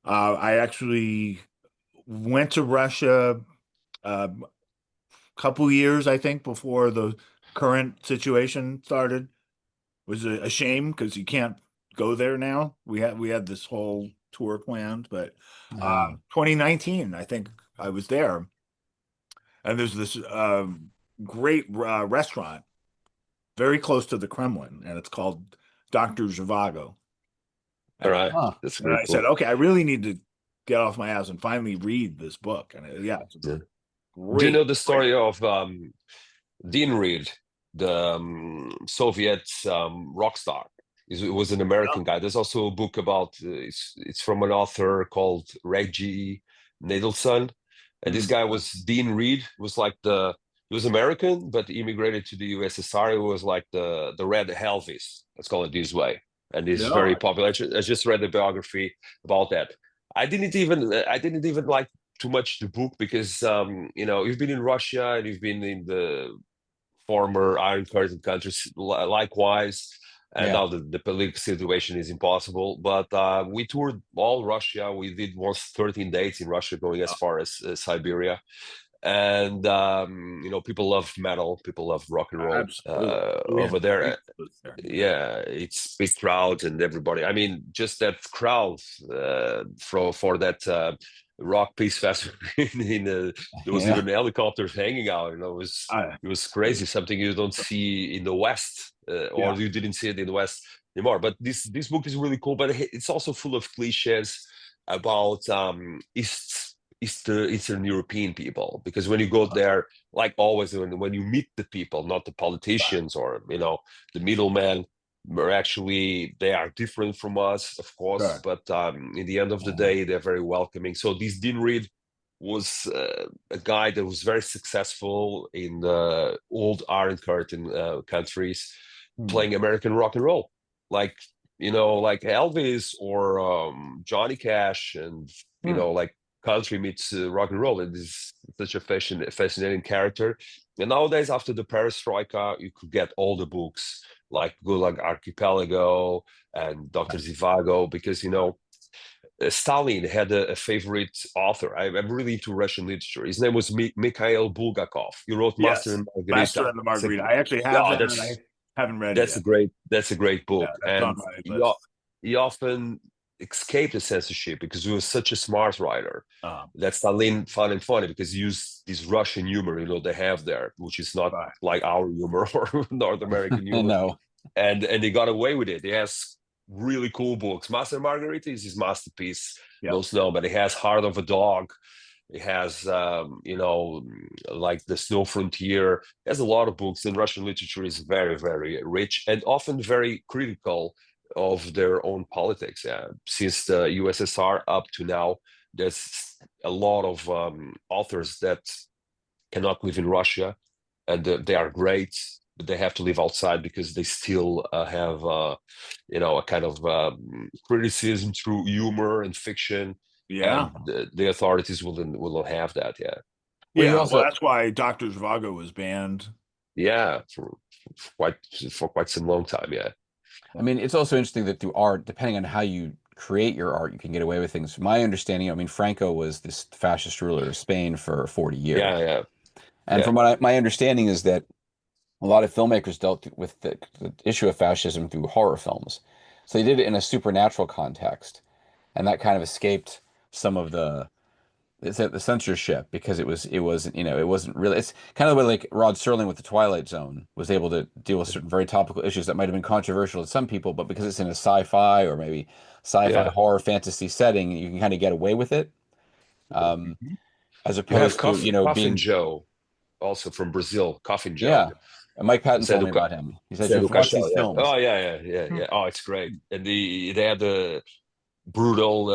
I actually went to Russia a couple years, I think, before the current situation started. It was a shame because you can't go there now. We had this whole tour planned, but Yeah. 2019, I think I was there, and there's this great restaurant very close to the Kremlin, and it's called Dr. Zhivago. All And right. Huh. That's a and great I said, book. okay, I really need to get off my ass and finally read this book. And yeah, it's a Yeah. Do you great, know the great. story of Dean Reed, the Soviet rock star? It was an American guy. There's also a book about it's from an author called Reggie Nadelson, and this Mm. guy was Dean Reed. Was like the he was American, but he immigrated to the USSR. He was like the Red Elvis. Let's call it this way. And he's Yeah, very popular. I just read the biography about that. I didn't even like too much the book because you've been in Russia and you've been in the former Iron Curtain countries likewise. And Yeah. now the political situation is impossible. But we toured all Russia. We did once 13 dates in Russia, going as far as Siberia. And people love metal, people love rock and roll absolutely. We over had there. great books there. Yeah, it's big crowd and everybody. I mean, just that crowd for that rock peace festival. There was Yeah. even helicopters hanging out. I, It was crazy. Something you don't see in the West, or yeah, you didn't see it in the West anymore. But this book is really cool. But it's also full of cliches about Eastern European people, because when you go there, like always, when you meet the people, not the politicians or the middlemen, they are different from us, of course, sure. but in the end of the Yeah. day, they're very welcoming. So this Dean Reed was a guy that was very successful in the old Iron Curtain countries, Hmm. playing American rock and roll, like like Elvis or Johnny Cash, and Hmm. like country meets rock and roll. It is such a fascinating character. And nowadays, after the Perestroika, you could get all the books like Gulag Archipelago and Dr. Zhivago, because Stalin had a favorite author. I'm really into Russian literature. His name was Mikhail Bulgakov. He wrote Master Yes, and Master Margarita. and the Margarita. I actually have Yeah, that, and I haven't read it yet. that's a great Yeah, book. that's on And my he, list. he often escaped the censorship because he was such a smart writer Um, that Stalin found him funny, because he used this Russian humor, they have there, which is not right. like our humor or North American humor. No. And they got away with it. He has really cool books. Master and Margarita is his masterpiece, Yeah. most known, but he has Heart of a Dog. It has, like The Snow Frontier. It has a lot of books, and Russian literature is very, very rich and often very critical of their own politics. Yeah. Since the USSR up to now, there's a lot of authors that cannot live in Russia, and they are great, but they have to live outside because they still have, a kind of criticism through humor and fiction, Yeah. and the authorities will not have that. Yeah, Well, you Yeah. Well, also, that's why Dr. Zhivago was banned. yeah, for quite some long time. Yeah, I mean, it's also interesting that through art, depending on how you create your art, you can get away with things. My understanding, I mean, Franco was this fascist ruler of Spain for 40 years. yeah, yeah, And yeah, from my understanding is that a lot of filmmakers dealt with the issue of fascism through horror films. So they did it in a supernatural context, and that kind of escaped some of the censorship because it wasn't really, it's kind of the way like Rod Serling with the Twilight Zone was able to deal with certain very topical issues that might have been controversial to some people, but because it's in a sci-fi or maybe sci-fi yeah. horror fantasy setting, you can kind of get away with it, um, Mhm. as You have opposed to Coffin being. Joe, also from Brazil. Coffin Joe. Yeah. And Mike Patton told me Zeduca, about him. He says you have Zedu to watch Cachel, these yeah. films. Oh yeah, yeah, yeah, Hmm. yeah. Oh, it's great. And they had the brutal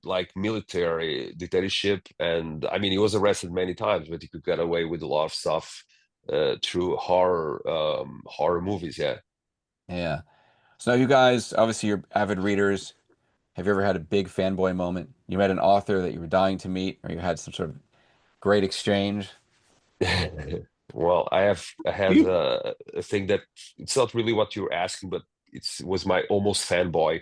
like military dictatorship, and I mean he was arrested many times, but he could get away with a lot of stuff through horror movies. Yeah. Yeah. So now you guys, obviously you're avid readers. Have you ever had a big fanboy moment? You met an author that you were dying to meet, or you had some sort of great exchange? Well, I had You, a thing that it's not really what you're asking, but was my almost fanboy.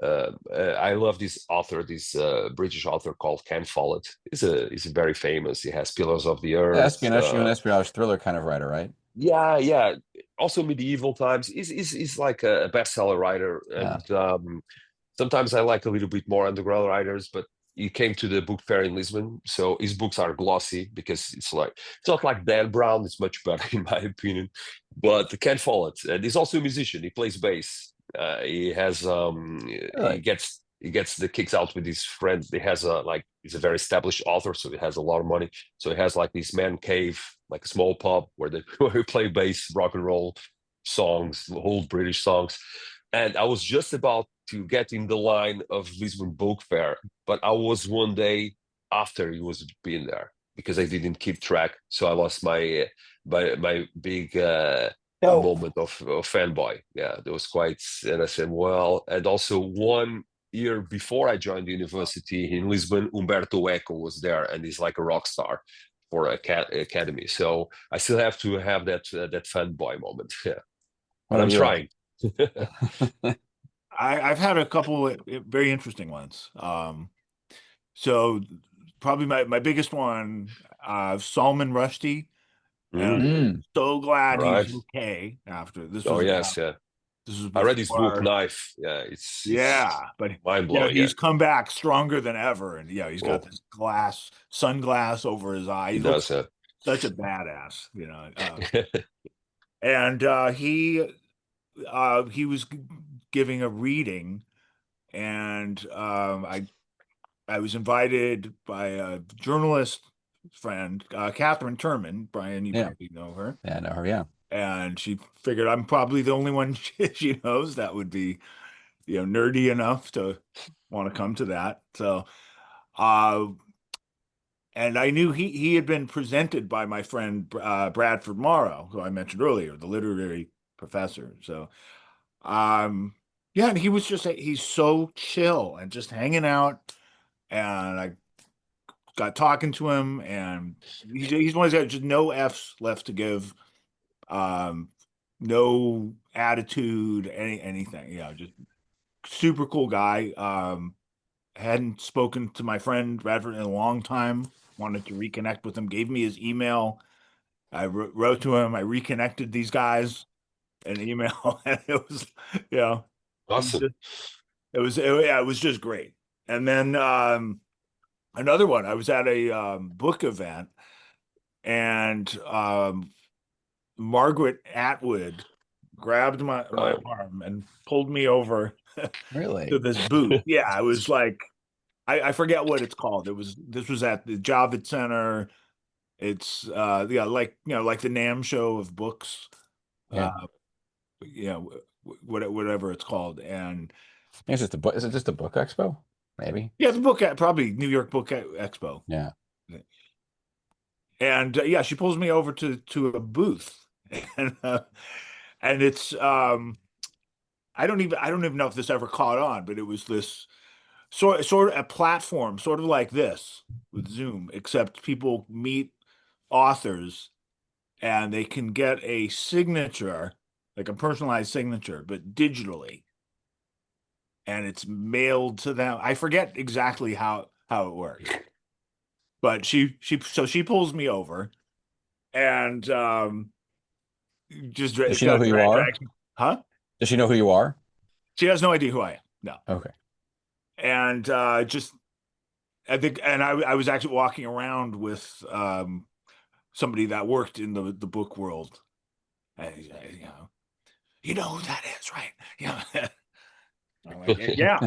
I love this author, this British author called Ken Follett. He's very famous. He has Pillars of the Yeah, Earth. espionage, you an espionage thriller kind of writer, right? Yeah, yeah. Also medieval times. He's like a bestseller writer, Yeah. and sometimes I like a little bit more underground writers, but he came to the book fair in Lisbon, so his books are glossy because it's not like Dan Brown. It's much better in my opinion. But Ken Follett, and he's also a musician. He plays bass. He has Really? he gets the kicks out with his friends. He has a like he's a very established author, so he has a lot of money. So he has like this man cave, like a small pub where they where he play bass, rock and roll songs, old British songs. And I was just about to get in the line of Lisbon Book Fair, but I was one day after he was being there because I didn't keep track, so I lost my big no. moment of fanboy. Yeah, that was quite. And I said, well, and also 1 year before I joined the university in Lisbon, Umberto Eco was there, and he's like a rock star for academy. So I still have to have that fanboy moment. Yeah, but What I'm about trying. you? I've had a couple of very interesting ones. So probably my biggest one, Salman Rushdie, and Mm, Mm. so all glad he's right. okay after this Oh was yes, yeah. I read his book before. Knife. Yeah, Yeah, it's but mind blowing. Yeah, he's come back stronger than ever, and he's got oh, this sunglass over his eye. he He looks does. Yeah. such a badass. And he was giving a reading, and I was invited by a journalist friend, Catherine Turman. Brian, you Yeah. probably know her. Yeah, I know her. Yeah. And she figured I'm probably the only one she knows that would be, nerdy enough to want to come to that. So, uh, and I knew he had been presented by my friend Bradford Morrow, who I mentioned earlier, the literary professor. So, yeah, and he was he's so chill and just hanging out. And I got talking to him, and he's one of those guys, just no F's left to give, um, no attitude, anything. Just super cool guy. Hadn't spoken to my friend Radford in a long time. Wanted to reconnect with him. Gave me his email. I wrote to him. I reconnected these guys in email, and it was, you know, Awesome. yeah, it was just great. And then another one. I was at a book event, and Margaret Atwood grabbed my Right. arm and pulled me over to Really? this booth. Yeah, it was like I forget what it's called. This was at the Javits Center. It's yeah, like like the NAMM show of books. Yeah. Uh, whatever it's called. And I think it's just a book. Is it just a book expo? Maybe. yeah, the book at probably New York Book Expo. Yeah. And yeah, she pulls me over to a booth, and it's I don't even know if this ever caught on, but it was this sort of a platform, sort of like this with Zoom, except people meet authors and they can get a signature, like a personalized signature, but digitally, and it's mailed to them. I forget exactly how it works, but she pulls me over, and just Does she know who you are? huh? Does she know who you are? She has no idea who I am. No. Okay. And just I think, and I was actually walking around with somebody that worked in the book world. And you know who that is, right? Yeah. I'm like, yeah,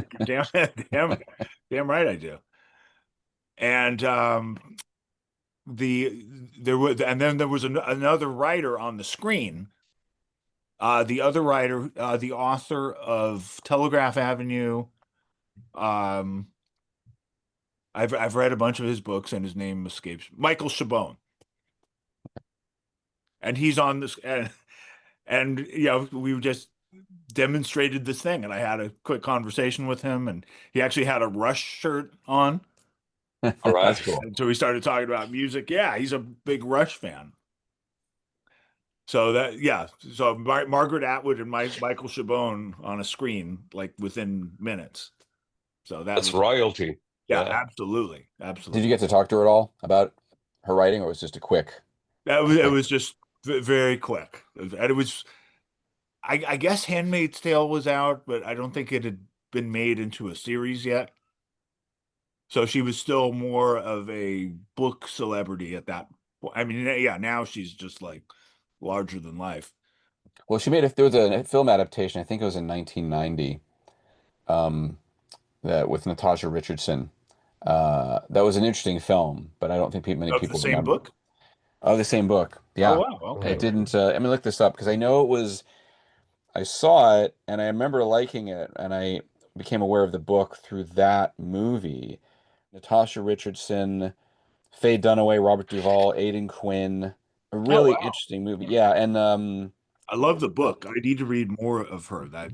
damn right I do. And then there was another writer on the screen. The other writer, the author of Telegraph Avenue. Um, I've read a bunch of his books, and his name escapes. Michael Chabon, and he's on this, and we just demonstrated this thing, and I had a quick conversation with him, and he actually had a Rush shirt on, All right. That's cool. and so we started talking about music. Yeah, he's a big Rush fan. So that, yeah. So Margaret Atwood and Michael Chabon on a screen, like within minutes. So that That's was, royalty. yeah, Yeah. absolutely. Did you Absolutely. get to talk to her at all about her writing, or was it just a quick? It was just very quick. And it was, I guess Handmaid's Tale was out, but I don't think it had been made into a series yet. So she was still more of a book celebrity at that point. I mean, yeah, now she's just like larger than life. Well, there was a film adaptation, I think it was in 1990, um, that with Natasha Richardson. That was an interesting film, but I don't think many Of the people same remember. book? Oh, the same book. Oh, Yeah. wow. It Okay. didn't, I mean, look this up because I know it was, I saw it and I remember liking it, and I became aware of the book through that movie. Natasha Richardson, Faye Dunaway, Robert Duvall, Aidan Quinn. A Oh, really wow. interesting movie. Yeah, and I love the book. I need to read more of her. That's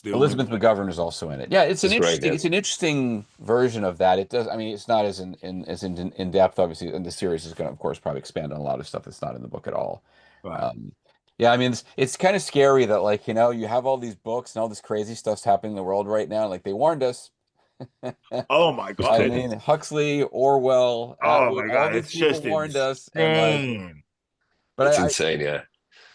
the only Elizabeth one. McGovern is also in it. Yeah, It's great. Yeah. it's an interesting version of that. It does. I mean, it's not as in depth, obviously, and the series is going to, of course, probably expand on a lot of stuff that's not in the book at all. Right. Um, yeah, I mean, it's kind of scary that, like, you have all these books and all this crazy stuff's happening in the world right now. Like, they warned us. Oh my I God. mean, Huxley, Orwell, Oh Atwood, my all God. these It's people just warned us, and like, insane. but It's insane. Yeah.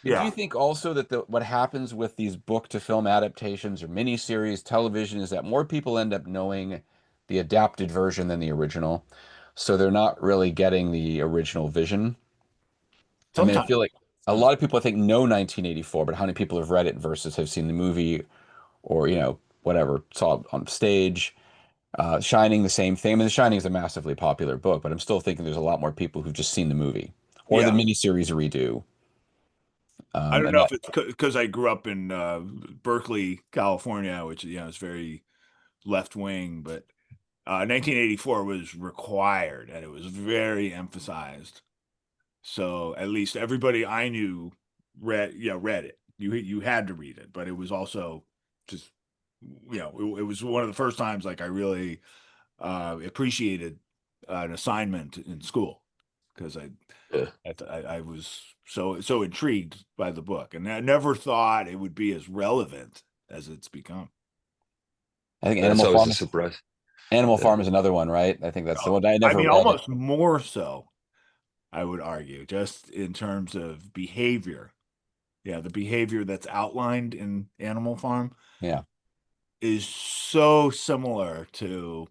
do you Yeah. think also that what happens with these book to film adaptations or miniseries television is that more people end up knowing the adapted version than the original, so they're not really getting the original vision? I mean, I Sometimes. feel like a lot of people, I think, know 1984, but how many people have read it versus have seen the movie or, whatever, saw it on stage? Shining, the same thing. I mean, The Shining is a massively popular book, but I'm still thinking there's a lot more people who've just seen the movie or the Yeah. miniseries redo. I don't And know if that, it's because I grew up in Berkeley, California, which, is very left wing, but 1984 was required and it was very emphasized. So at least everybody I knew read it. You had to read it, but it was also just, it was one of the first times like I really appreciated an assignment in school because Yeah. I was so intrigued by the book, and I never thought it would be as relevant as it's become. I think That's always a surprise. Animal Yeah. Farm is another one, right? I think that's the Oh, one I I never mean, read it. almost more so, I would argue, just in terms of behavior. Yeah, the behavior that's outlined in Animal Farm Yeah. is so similar to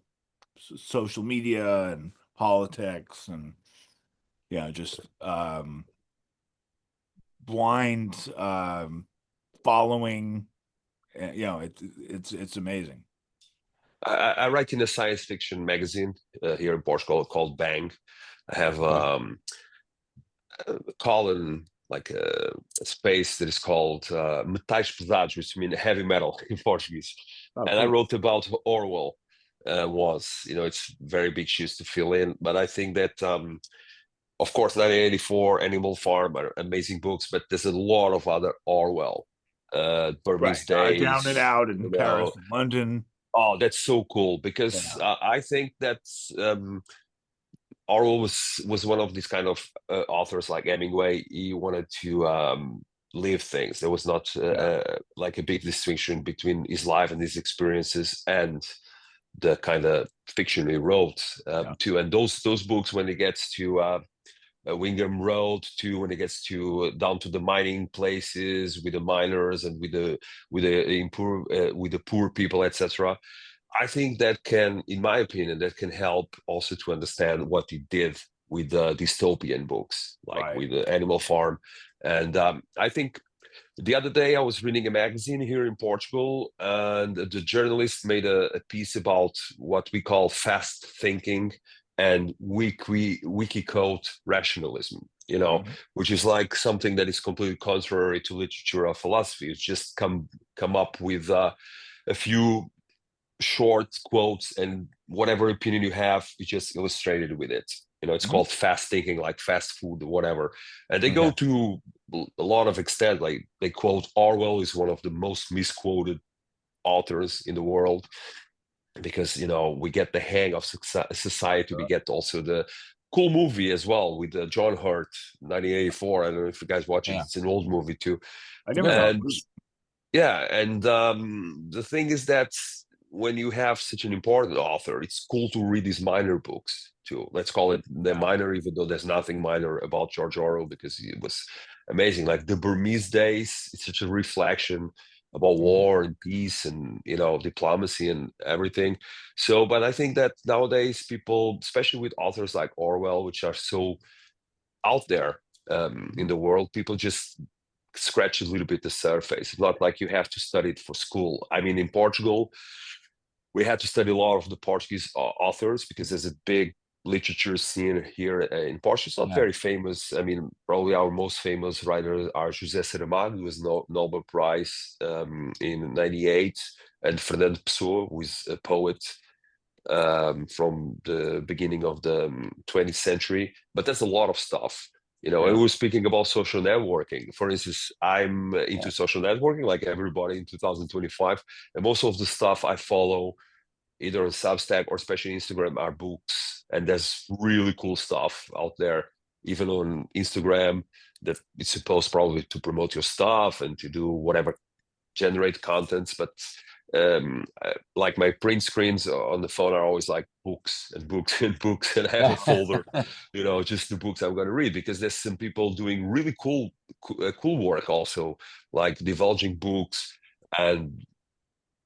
social media and politics and just blind following. It's amazing. I write in a science fiction magazine here in Portugal called Bang. I have Okay. a column, like a space that is called Metais Pesados, which mean heavy metal in Portuguese. Oh, And I cool. wrote about Orwell. It's very big shoes to fill in, but I think that of course 1984, Animal Farm are amazing books, but there's a lot of other Orwell, Right. Burmese Down and Days, Out in Paris and London. Oh, that's so cool because Yeah. I think that Orwell was one of these kind of authors like Hemingway. He wanted to live things. There was not Yeah. like a big distinction between his life and his experiences and the kind of fiction he wrote Yeah. too. And those books, when it gets to Wingham Road, to when it gets to down to the mining places with the miners and with the poor people, etc. I think that can, in my opinion, that can help also to understand what he did with the dystopian books, like Right. with the Animal Farm. And I think the other day I was reading a magazine here in Portugal, and the journalist made a piece about what we call fast thinking and wiki code rationalism. Mhm. Which is like something that is completely contrary to literature or philosophy. It's just come up with a few short quotes, and whatever opinion you have, you just illustrate it with it. It's Mhm. called fast thinking, like fast food or whatever. And they go Okay. to a lot of extent, like they quote Orwell is one of the most misquoted authors in the world because we get the hang of society, we get also cool movie as well with John Hurt, 1984. I don't know if you guys watch it. Yeah. It's an old movie too. I never saw And yeah, and the thing is that when you have such an important author, it's cool to read these minor books too. Let's call it the minor, even though there's nothing minor about George Orwell because it was amazing. Like the Burmese Days, it's such a reflection about war and peace and diplomacy and everything. So, but I think that nowadays people, especially with authors like Orwell, which are so out there in the world, people just scratch a little bit the surface. It's not like you have to study it for school. I mean, in Portugal, we had to study a lot of the Portuguese authors because there's a big literature scene here in Portugal. It's not very famous. I mean, probably our most famous writers are José Saramago, who was Nobel Prize in '98, and Fernando Pessoa, who is a poet from the beginning of the 20th century. But that's a lot of stuff. And we're speaking about social networking. For instance, I'm into social networking like everybody in 2025. And most of the stuff I follow either on Substack or especially Instagram are books. And there's really cool stuff out there, even on Instagram, that it's supposed probably to promote your stuff and to do whatever, generate contents. But like my print screens on the phone are always like books and books and books, and I have a folder, just the books I'm going to read, because there's some people doing really cool work also, like divulging books and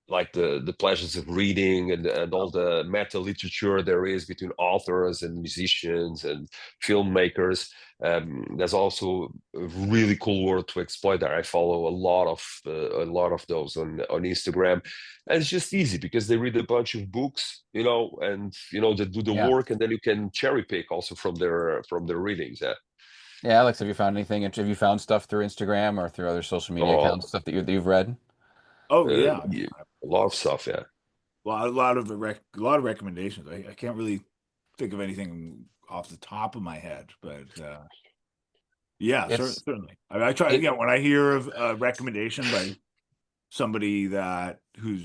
like the pleasures of reading and all the meta literature there is between authors and musicians and filmmakers. There's also a really cool world to exploit there. I follow a lot of those on Instagram, and it's just easy because they read a bunch of books, and they do the work, and then you can cherry pick also from their readings. Yeah, Alex, have you found anything? Have you found stuff through Instagram or through other social media accounts, stuff that you've read? Oh yeah, a lot of stuff. Yeah, a lot of recommendations. I can't really think of anything off the top of my head, but yeah, certainly. I try. When I hear of a recommendation by somebody who's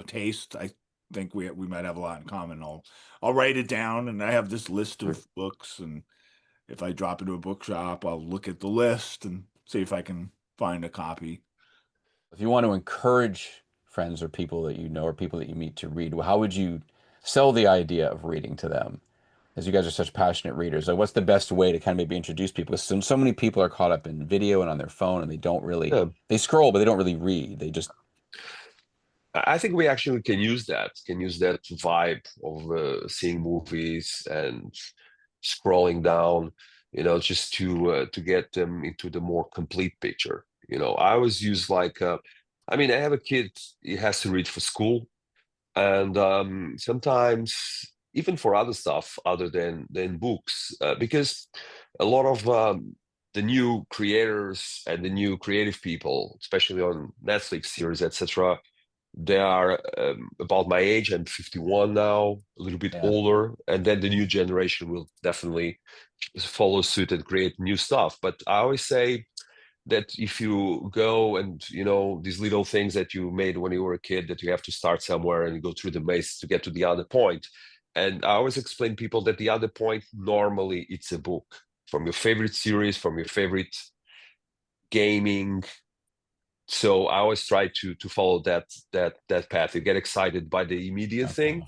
taste, I think we might have a lot in common. I'll write it down, and I have this list of books, and if I drop into a bookshop, I'll look at the list and see if I can find a copy. If you want to encourage friends or people that you know or people that you meet to read, how would you sell the idea of reading to them? As you guys are such passionate readers, like what's the best way to kind of maybe introduce people? Because so many people are caught up in video and on their phone, and they don't really they scroll, but they don't really read. They just. I think we actually can use that vibe of seeing movies and scrolling down, just to get them into the more complete picture. I always use like, I mean, I have a kid, he has to read for school, and sometimes even for other stuff other than books, because a lot of the new creators and the new creative people, especially on Netflix series, etc., they are about my age. I'm 51 now, a little bit older, and then the new generation will definitely follow suit and create new stuff. But I always say that if you go and these little things that you made when you were a kid, that you have to start somewhere and go through the maze to get to the other point. And I always explain to people that the other point, normally it's a book from your favorite series, from your favorite gaming. So I always try to follow that path. You get excited by the immediate thing,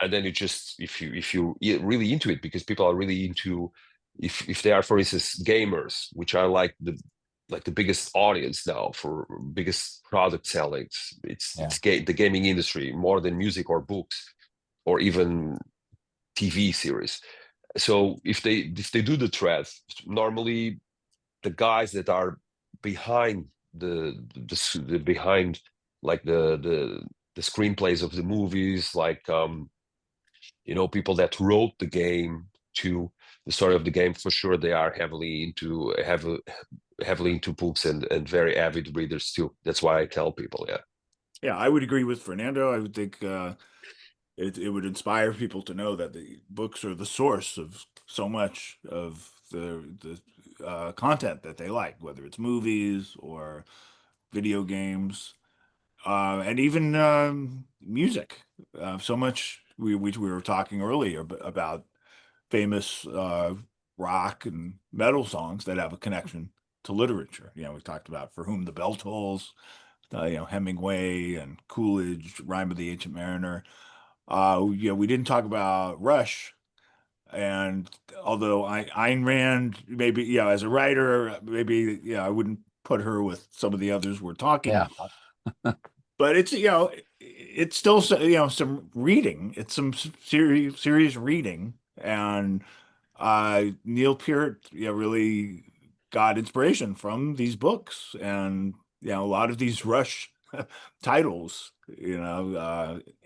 and then you just, if you really into it, because people are really into, if they are, for instance, gamers, which are like the biggest audience now for biggest product sellings. It's the gaming industry more than music or books or even TV series. So if they do the thread, normally the guys that are behind the behind like the screenplays of the movies, like people that wrote the game to the story of the game, for sure they are heavily into books and very avid readers too. That's why I tell people. Yeah, I would agree with Fernando. I would think it would inspire people to know that the books are the source of so much of the content that they like, whether it's movies or video games, and even music. So much we were talking earlier about famous rock and metal songs that have a connection to literature. We talked about For Whom the Bell Tolls, Hemingway and Coolidge, Rime of the Ancient Mariner. We didn't talk about Rush. And although Ayn Rand, maybe, as a writer, maybe, I wouldn't put her with some of the others we're talking Yeah. about. But it's still, some reading. It's some serious reading. And Neil Peart, really got inspiration from these books. And, a lot of these Rush titles,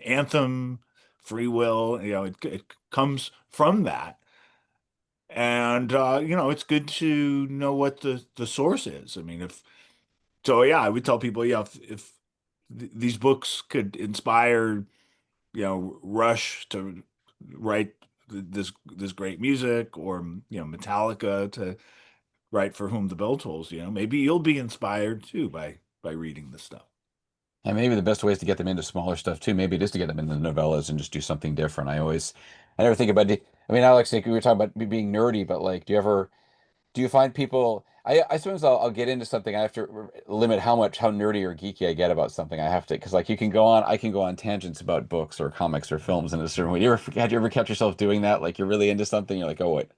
Anthem, Free Will, it comes from that. And it's good to know what the source is. I mean, I would tell people, if these books could inspire, Rush to write this great music, or Metallica to write For Whom the Bell Tolls, maybe you'll be inspired too by reading this stuff. And maybe the best way is to get them into smaller stuff too. Maybe it is to get them into novellas and just do something different. I never think about it. I mean, Alex, like we were talking about being nerdy, but like, do you find people, I suppose I'll get into something. I have to limit how nerdy or geeky I get about something. I have to, because like I can go on tangents about books or comics or films in a certain way. Had you ever catch yourself doing that? Like you're really into something, you're like, oh wait,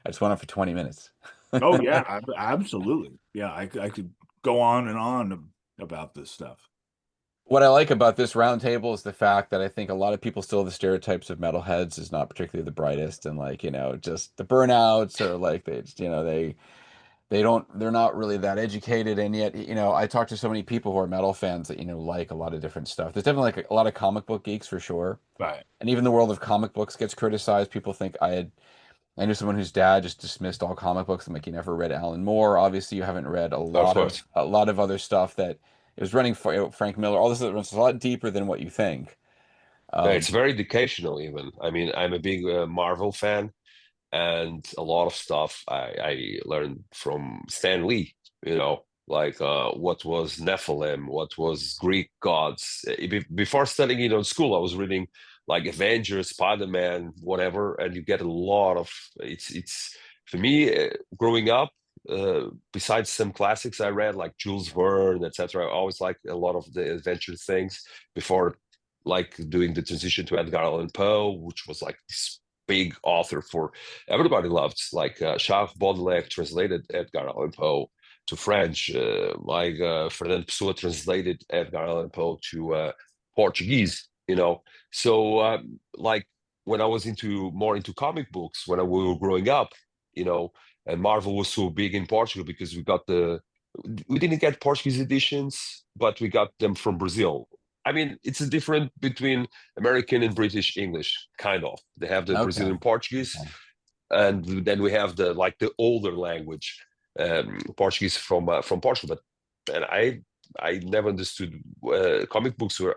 I just went on for 20 minutes. Oh yeah, absolutely. Yeah, I could go on and on about this stuff. What I like about this roundtable is the fact that I think a lot of people still have the stereotypes of metalheads is not particularly the brightest, and like, just the burnouts, or like they just, they're not really that educated. And yet, I talk to so many people who are metal fans that, like a lot of different stuff. There's definitely like a lot of comic book geeks for sure. Right. And even the world of comic books gets criticized. People think I knew someone whose dad just dismissed all comic books. I'm like, you never read Alan Moore. Obviously, you haven't read Of course. a lot of other stuff that it was running for Frank Miller. All this is a lot deeper than what you think. Yeah, it's very educational even. I mean, I'm a big Marvel fan, and a lot of stuff I learned from Stan Lee, like what was Nephilim, what was Greek gods. Before studying it on school, I was reading like Avengers, Spider-Man, whatever, and you get a lot of it's for me growing up. Besides some classics I read like Jules Verne, etc. I always liked a lot of the adventure things before, like doing the transition to Edgar Allan Poe, which was like this big author for everybody loved. Like Charles Baudelaire translated Edgar Allan Poe to French, Fernando Pessoa translated Edgar Allan Poe to Portuguese. So like when I was more into comic books when we were growing up, and Marvel was so big in Portugal because we didn't get Portuguese editions, but we got them from Brazil. I mean, it's a different between American and British English, kind of. They have the Okay. Brazilian Portuguese, Okay. and then we have the older language, Portuguese from Portugal. And I never understood comic books are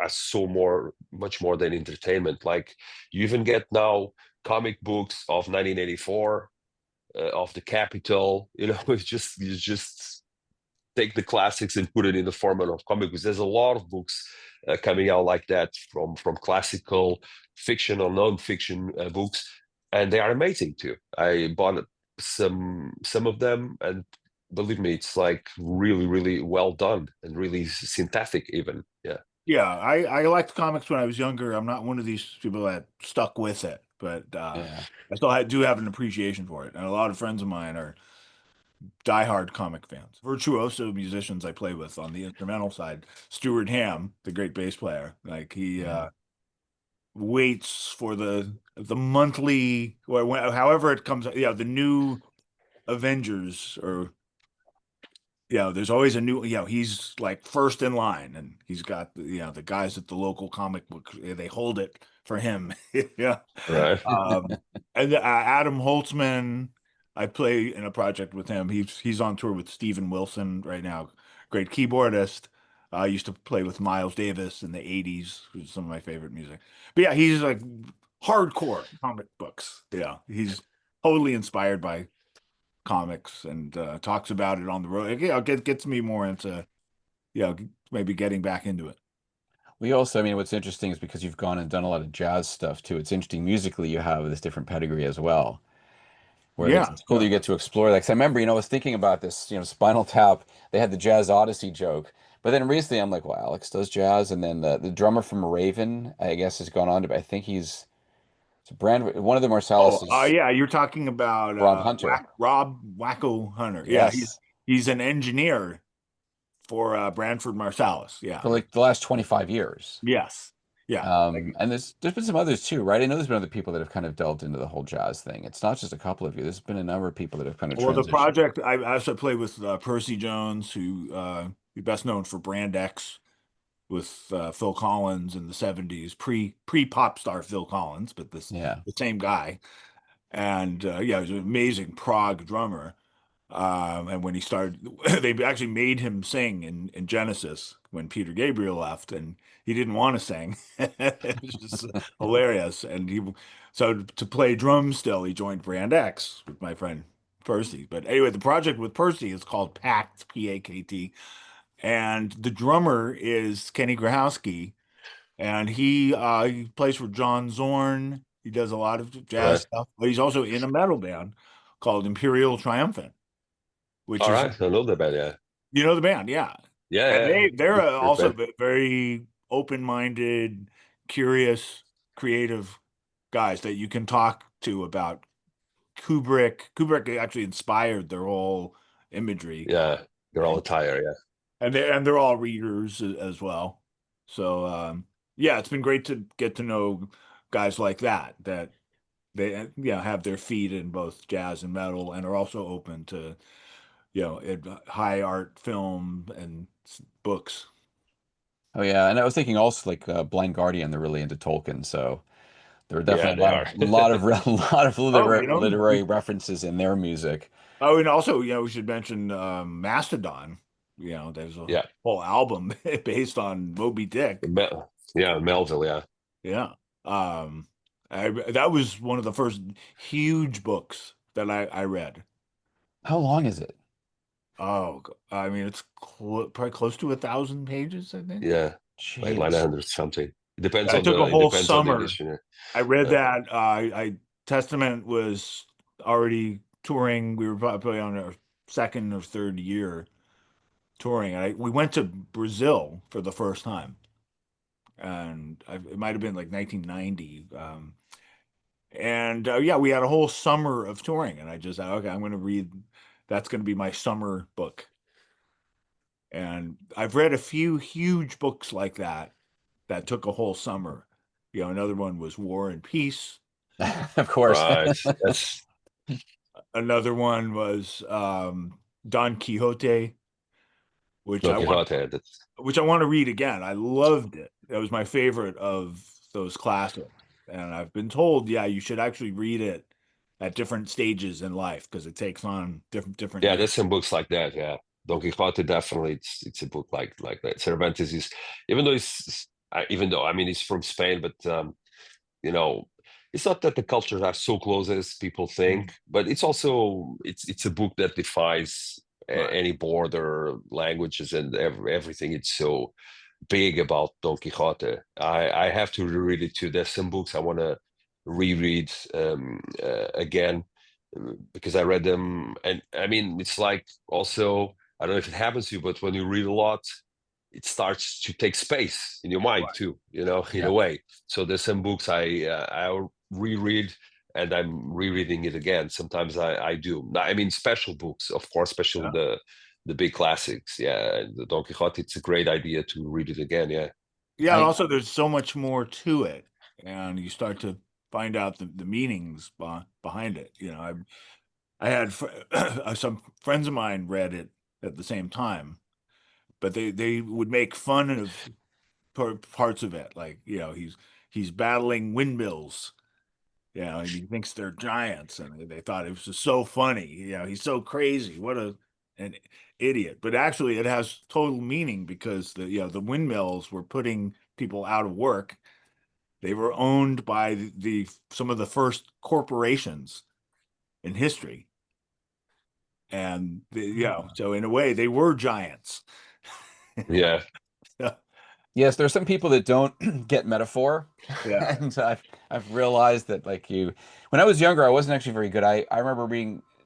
much more than entertainment. Like you even get now comic books of 1984, of the Capitol. It's just you just take the classics and put it in the format of comic books. There's a lot of books coming out like that from classical fiction or non-fiction books, and they are amazing too. I bought some of them, and believe me, it's like really, really well done and really synthetic even. Yeah. Yeah, I liked comics when I was younger. I'm not one of these people that stuck with it, but Yeah. I still do have an appreciation for it. And a lot of friends of mine are diehard comic fans. Virtuoso musicians I play with on the instrumental side. Stuart Ham, the great bass player, like he waits for the monthly, or however it comes, the new Avengers, or there's always a new, he's like first in line, and he's got the guys at the local comic book, they hold it for him. Yeah. Right. And Adam Holtzman, I play in a project with him. He's on tour with Steven Wilson right now, great keyboardist. I used to play with Miles Davis in the 80s, which is some of my favorite music. But yeah, he's like hardcore comic books. Yeah, he's totally inspired by comics, and talks about it on the road. Gets me more into, maybe getting back into it. We also, I mean, what's interesting is because you've gone and done a lot of jazz stuff too. It's interesting musically, you have this different pedigree as well. where Yeah, it's cool that you get to explore that. 'Cause I remember, I was thinking about this, Spinal Tap, they had the Jazz Odyssey joke. But then recently I'm like, well, Alex does jazz. And then the drummer from Raven, I guess, has gone on to, I think it's a brand, one of the Oh, Marsalis is yeah, you're talking about Rob Hunter. Rob Wacko Hunter. Yeah, Yes. he's an engineer for Branford Marsalis. Yeah. For like the last 25 years. Yes. Yeah. And there's been some others too, right? I know there's been other people that have kind of delved into the whole jazz thing. It's not just a couple of you. There's been a number of people that have kind of Well, the transitioned. project I also played with Percy Jones, who best known for Brand X with Phil Collins in the 70s, pre pop star Phil Collins, but Yeah. the same guy. And yeah, he was an amazing prog drummer. And when he started, they actually made him sing in Genesis when Peter Gabriel left, and he didn't want to sing. It was just hilarious. And so to play drums still, he joined Brand X with my friend Percy. But anyway, the project with Percy is called Pact, P-A-K-T, and the drummer is Kenny Grahowski, and he plays for John Zorn. He does a lot of jazz Right. stuff, but he's also in a metal band called Imperial Triumphant, which All is, right. I know the band. Yeah. you know, the band, yeah. Yeah. And Yeah. they're Great also band. very open-minded, curious, creative guys that you can talk to about Kubrick. Kubrick actually inspired their whole imagery, Yeah. They're all and attire. Yeah. they're all readers as well. So yeah, it's been great to get to know guys like that they have their feet in both jazz and metal and are also open to high art film and books. Oh yeah, and I was thinking also like Blind Guardian, they're really into Tolkien, so there were Yeah. definitely They are. a lot of Oh, literary references in their music. oh, and also, we should mention Mastodon. There's a Yeah. whole album based on Moby Dick. Yeah. Melville. Yeah. Yeah. Um, that was one of the first huge books that I read. How long is it? Oh, I mean, it's probably close to 1,000 pages, I think. Yeah. Like Jeez. 900 something. It depends I on took a the. It whole depends on the summer. edition. I read Yeah. that. Testament was already touring. We were probably on our second or third year touring. We went to Brazil for the first time, and it might have been like 1990. And yeah, we had a whole summer of touring, and I just said, okay, I'm going to read. That's going to be my summer book. And I've read a few huge books like that took a whole summer. Another one was War and Peace. Of course. Right. That's Another one was Don Quixote, which Don I want Quixote. That's which I want to read again. I loved it. That was my favorite of those classics. And I've been told, yeah, you should actually read it at different stages in life because it takes on different yeah. years. There's some books like that. Yeah. Don Quixote definitely. It's a book like that. Cervantes is even though I mean he's from Spain, but you know it's not that the cultures are so close as people think, but it's also it's a book that defies Right. any border, languages, and everything. It's so big about Don Quixote. I have to reread it too. There's some books I want to reread again because I read them, and I mean it's like also I don't know if it happens to you, but when you read a lot, it starts to take space in your mind Right. too. In Yeah. a way. So there's some books I reread. And I'm rereading it again. Sometimes I do. I mean, special books, of course, especially Yeah. the big classics. Yeah, and the Don Quixote. It's a great idea to read it again. Yeah, Yeah. And I also, there's so much more to it. And you start to find out the meanings behind it. I had some friends of mine read it at the same time, but they would make fun of parts of it, like he's battling windmills, and he thinks they're giants, and they thought it was just so funny. He's so crazy. What an idiot! But actually, it has total meaning because the windmills were putting people out of work. They were owned by the some of the first corporations in history. And so in a way, they were giants. yeah. Yes, there are some people that don't get metaphor, Yeah. and I've realized that like when I was younger, I wasn't actually very good. I remember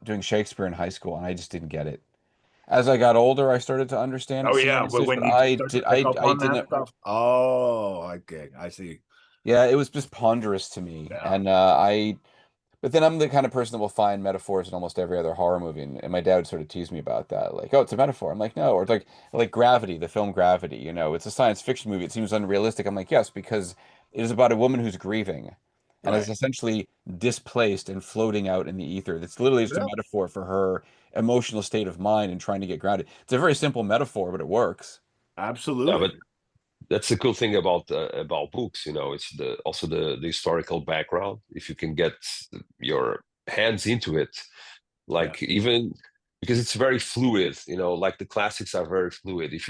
doing Shakespeare in high school, and I just didn't get it. As I got older, I started to understand Oh some of yeah, the but issues, when but you I start to did pick up I on that didn't. stuff, oh, okay, I see. Yeah, it was just ponderous to me, Yeah. and But then I'm the kind of person that will find metaphors in almost every other horror movie, and my dad sort of teased me about that, like, oh, it's a metaphor. I'm like, no, or it's like Gravity, the film Gravity. It's a science fiction movie. It seems unrealistic. I'm like, yes, because it is about a woman who's grieving, and is Right. essentially displaced and floating out in the ether. That's literally just a Yeah. metaphor for her emotional state of mind and trying to get grounded. It's a very simple metaphor, but it works. Yeah, Absolutely. but that's the cool thing about books. It's also the historical background. If you can get your hands into it, Yeah. like even because it's very fluid. Like the classics are very fluid. If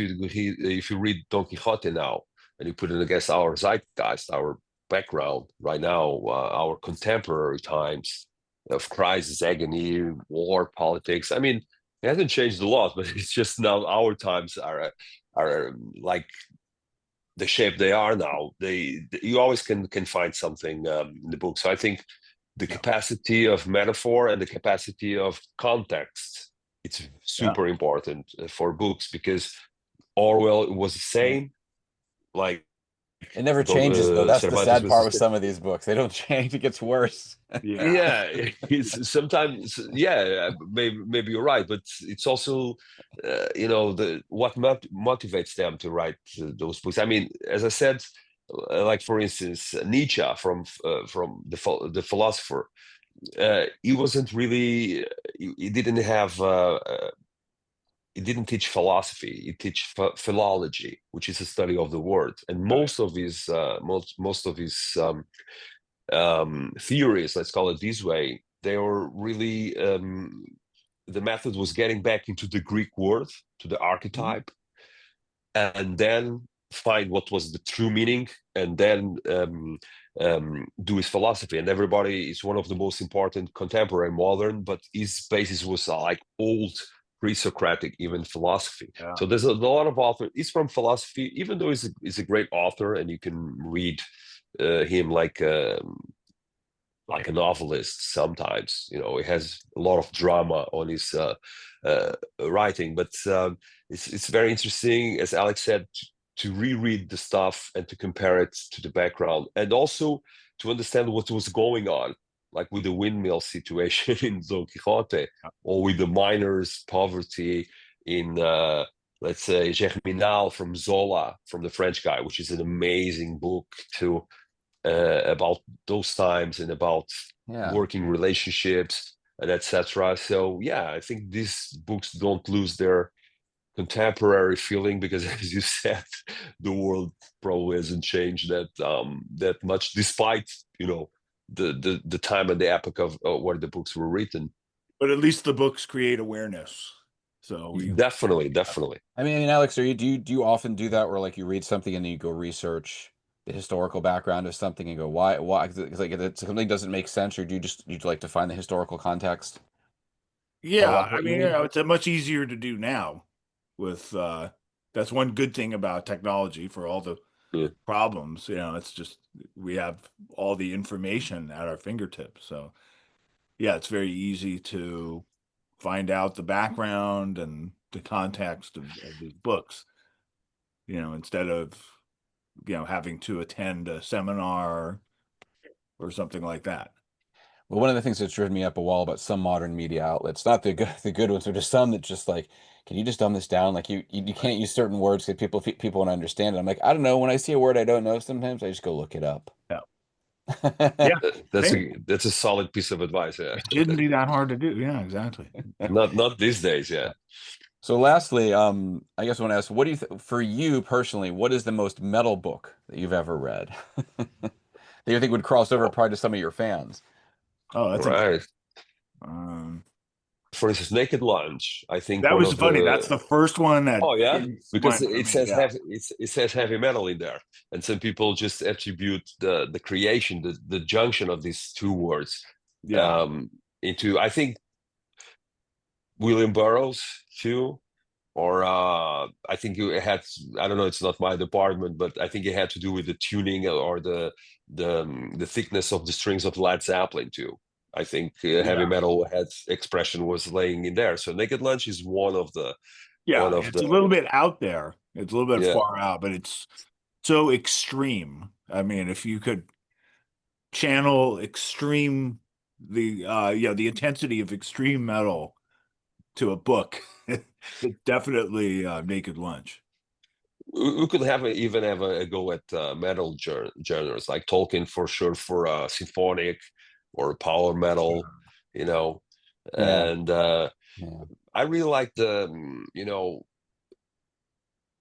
you read Don Quixote now and you put it against our zeitgeist, our background right now, our contemporary times of crisis, agony, war, politics. I mean, it hasn't changed a lot, but it's just now our times are like the shape they are now. You always can find something in the book. So I think the Yeah. capacity of metaphor and the capacity of context, it's Yeah. super important for books, because Orwell was the same, like It never changes, though. That's the Cervantes sad was the part with same. some of these books. They don't change. It gets worse. Yeah. Yeah, it's sometimes, yeah, maybe you're right, but it's also the what motivates them to write those books. I mean, as I said, like for instance, Nietzsche from the philosopher, he wasn't really, he didn't have he didn't teach philosophy. He teach philology, which is a study of the word, and Right. most of his theories, let's call it this way, they were really, the method was getting back into the Greek word, to the Mhm. archetype, and then find what was the true meaning, and then do his philosophy. And everybody is one of the most important contemporary modern, but his basis was like old pre-Socratic, even philosophy. Yeah. So there's a lot of author. He's from philosophy, even though he's a great author, and you can read him like a novelist sometimes. He has a lot of drama on his writing, but it's very interesting, as Alex said, to reread the stuff and to compare it to the background, and also to understand what was going on, like with the windmill situation in Don Quixote, or with the miners' poverty in let's say Germinal from Zola, from the French guy, which is an amazing book too, about those times and about Yeah. working relationships and etc. So yeah, I think these books don't lose their contemporary feeling, because as you said, the world probably hasn't changed that much, despite the time and the epoch of where the books were written. But at least the books create awareness. So we Definitely. I mean, Alex, do you often do that where like you read something and then you go research the historical background of something and go why 'cause, like if something doesn't make sense, or do you like to find the historical context yeah, of I what you mean, read? it's much easier to do now with that's one good thing about technology for all the Yeah. problems. It's just we have all the information at our fingertips. So yeah, it's very easy to find out the background and the context of these books, instead of, having to attend a seminar or something like that. Well, one of the things that's driven me up a wall about some modern media outlets, not the good ones, but just some that just like, can you just dumb this down? Like you Right. can't use certain words because people won't understand it. I'm like, I don't know. When I see a word I don't know, sometimes I just go look it up. Yeah. Yeah. That's Hey, a solid piece of advice. Yeah. it shouldn't be that hard to do. Yeah, exactly. Not these days. Yeah. So lastly, I guess I want to ask, what do you for you personally, what is the most metal book that you've ever read that you think would cross over probably to some of your fans? Oh, that's a good. Right. Um, For instance, Naked Lunch, I think that one was of funny. That's the. the first one that Oh yeah, because went for it me. says Yeah. heavy metal in there, and some people just attribute the creation, the junction of these two words, Yeah. um, into, I think, William Burroughs too, or I think it had, I don't know, it's not my department, but I think it had to do with the tuning or the thickness of the strings of Led Zeppelin too. I think heavy metal had expression was laying in there. So Naked Lunch is one of the it's a little bit out there. It's a little bit Yeah. far out, but it's so extreme. I mean, if you could channel extreme the intensity of extreme metal to a book, it's definitely Naked Lunch. We could even have a go at metal genres like Tolkien for sure for symphonic or power metal, you know. Yeah. And Yeah. I really like the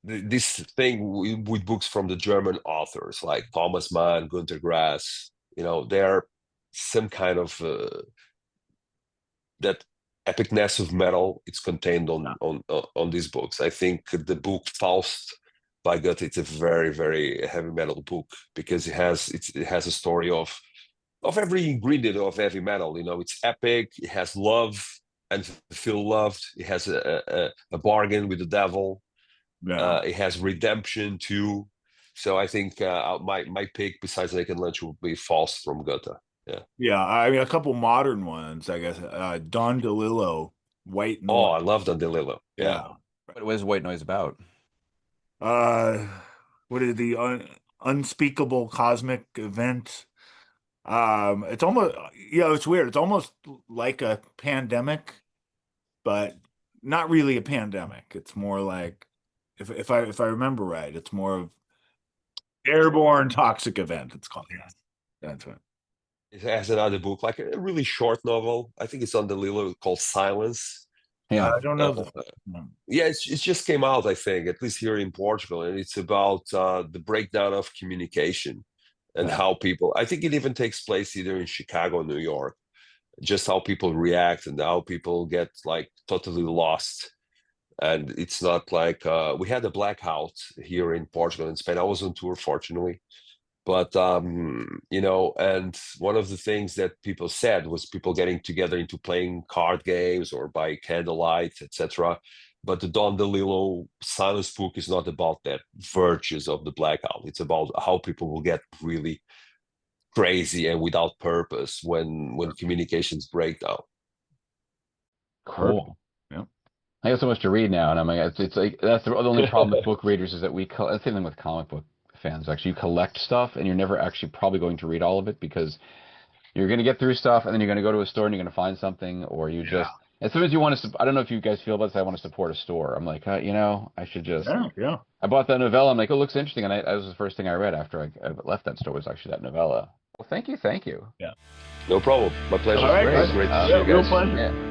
this thing with books from the German authors like Thomas Mann, Günter Grass. They're some kind of that epicness of metal. It's contained on these books. I think the book Faust by Goethe, it's a very, very heavy metal book because it has a story of every ingredient of heavy metal. It's epic. It has love and feel loved. It has a bargain with the devil. It has redemption too. So I think my pick besides Naked Lunch would be Faust from Goethe. Yeah, I mean a couple modern ones, I guess. Don DeLillo, White Noise. Oh, I love Don DeLillo. Yeah. What is White Noise about? What is the unspeakable cosmic event? It's almost it's weird. It's almost like a pandemic, but not really a pandemic. It's more like if I remember right, it's more of airborne toxic event. It's called. Yeah, that's right. It has another book, like a really short novel. I think it's on DeLillo called Silence. Yeah, I don't know. Yeah, it just came out, I think, at least here in Portugal, and it's about the breakdown of communication and how people. I think it even takes place either in Chicago or New York. Just how people react and how people get like totally lost. And it's not like we had a blackout here in Portugal and Spain. I was on tour, fortunately. But and one of the things that people said was people getting together into playing card games or by candlelight, etc. But the Don DeLillo Silence book is not about that virtues of the blackout. It's about how people will get really crazy and without purpose when communications break down. cool. Yeah. I got so much to read now, and I'm like, it's like that's the only problem with book readers is that that's the thing with comic book fans. Actually, you collect stuff, and you're never actually probably going to read all of it because you're going to get through stuff, and then you're going to go to a store and you're going to find something, or you just. As soon as you want to, I don't know if you guys feel about this. I want to support a store. I'm like, I should just. Yeah. I bought that novella. I'm like, it looks interesting, and that was the first thing I read after I left that store was actually that novella. Well, thank you. Yeah. No problem. My pleasure. All right, It was guys. great to see you Real guys. pleasure. Yeah.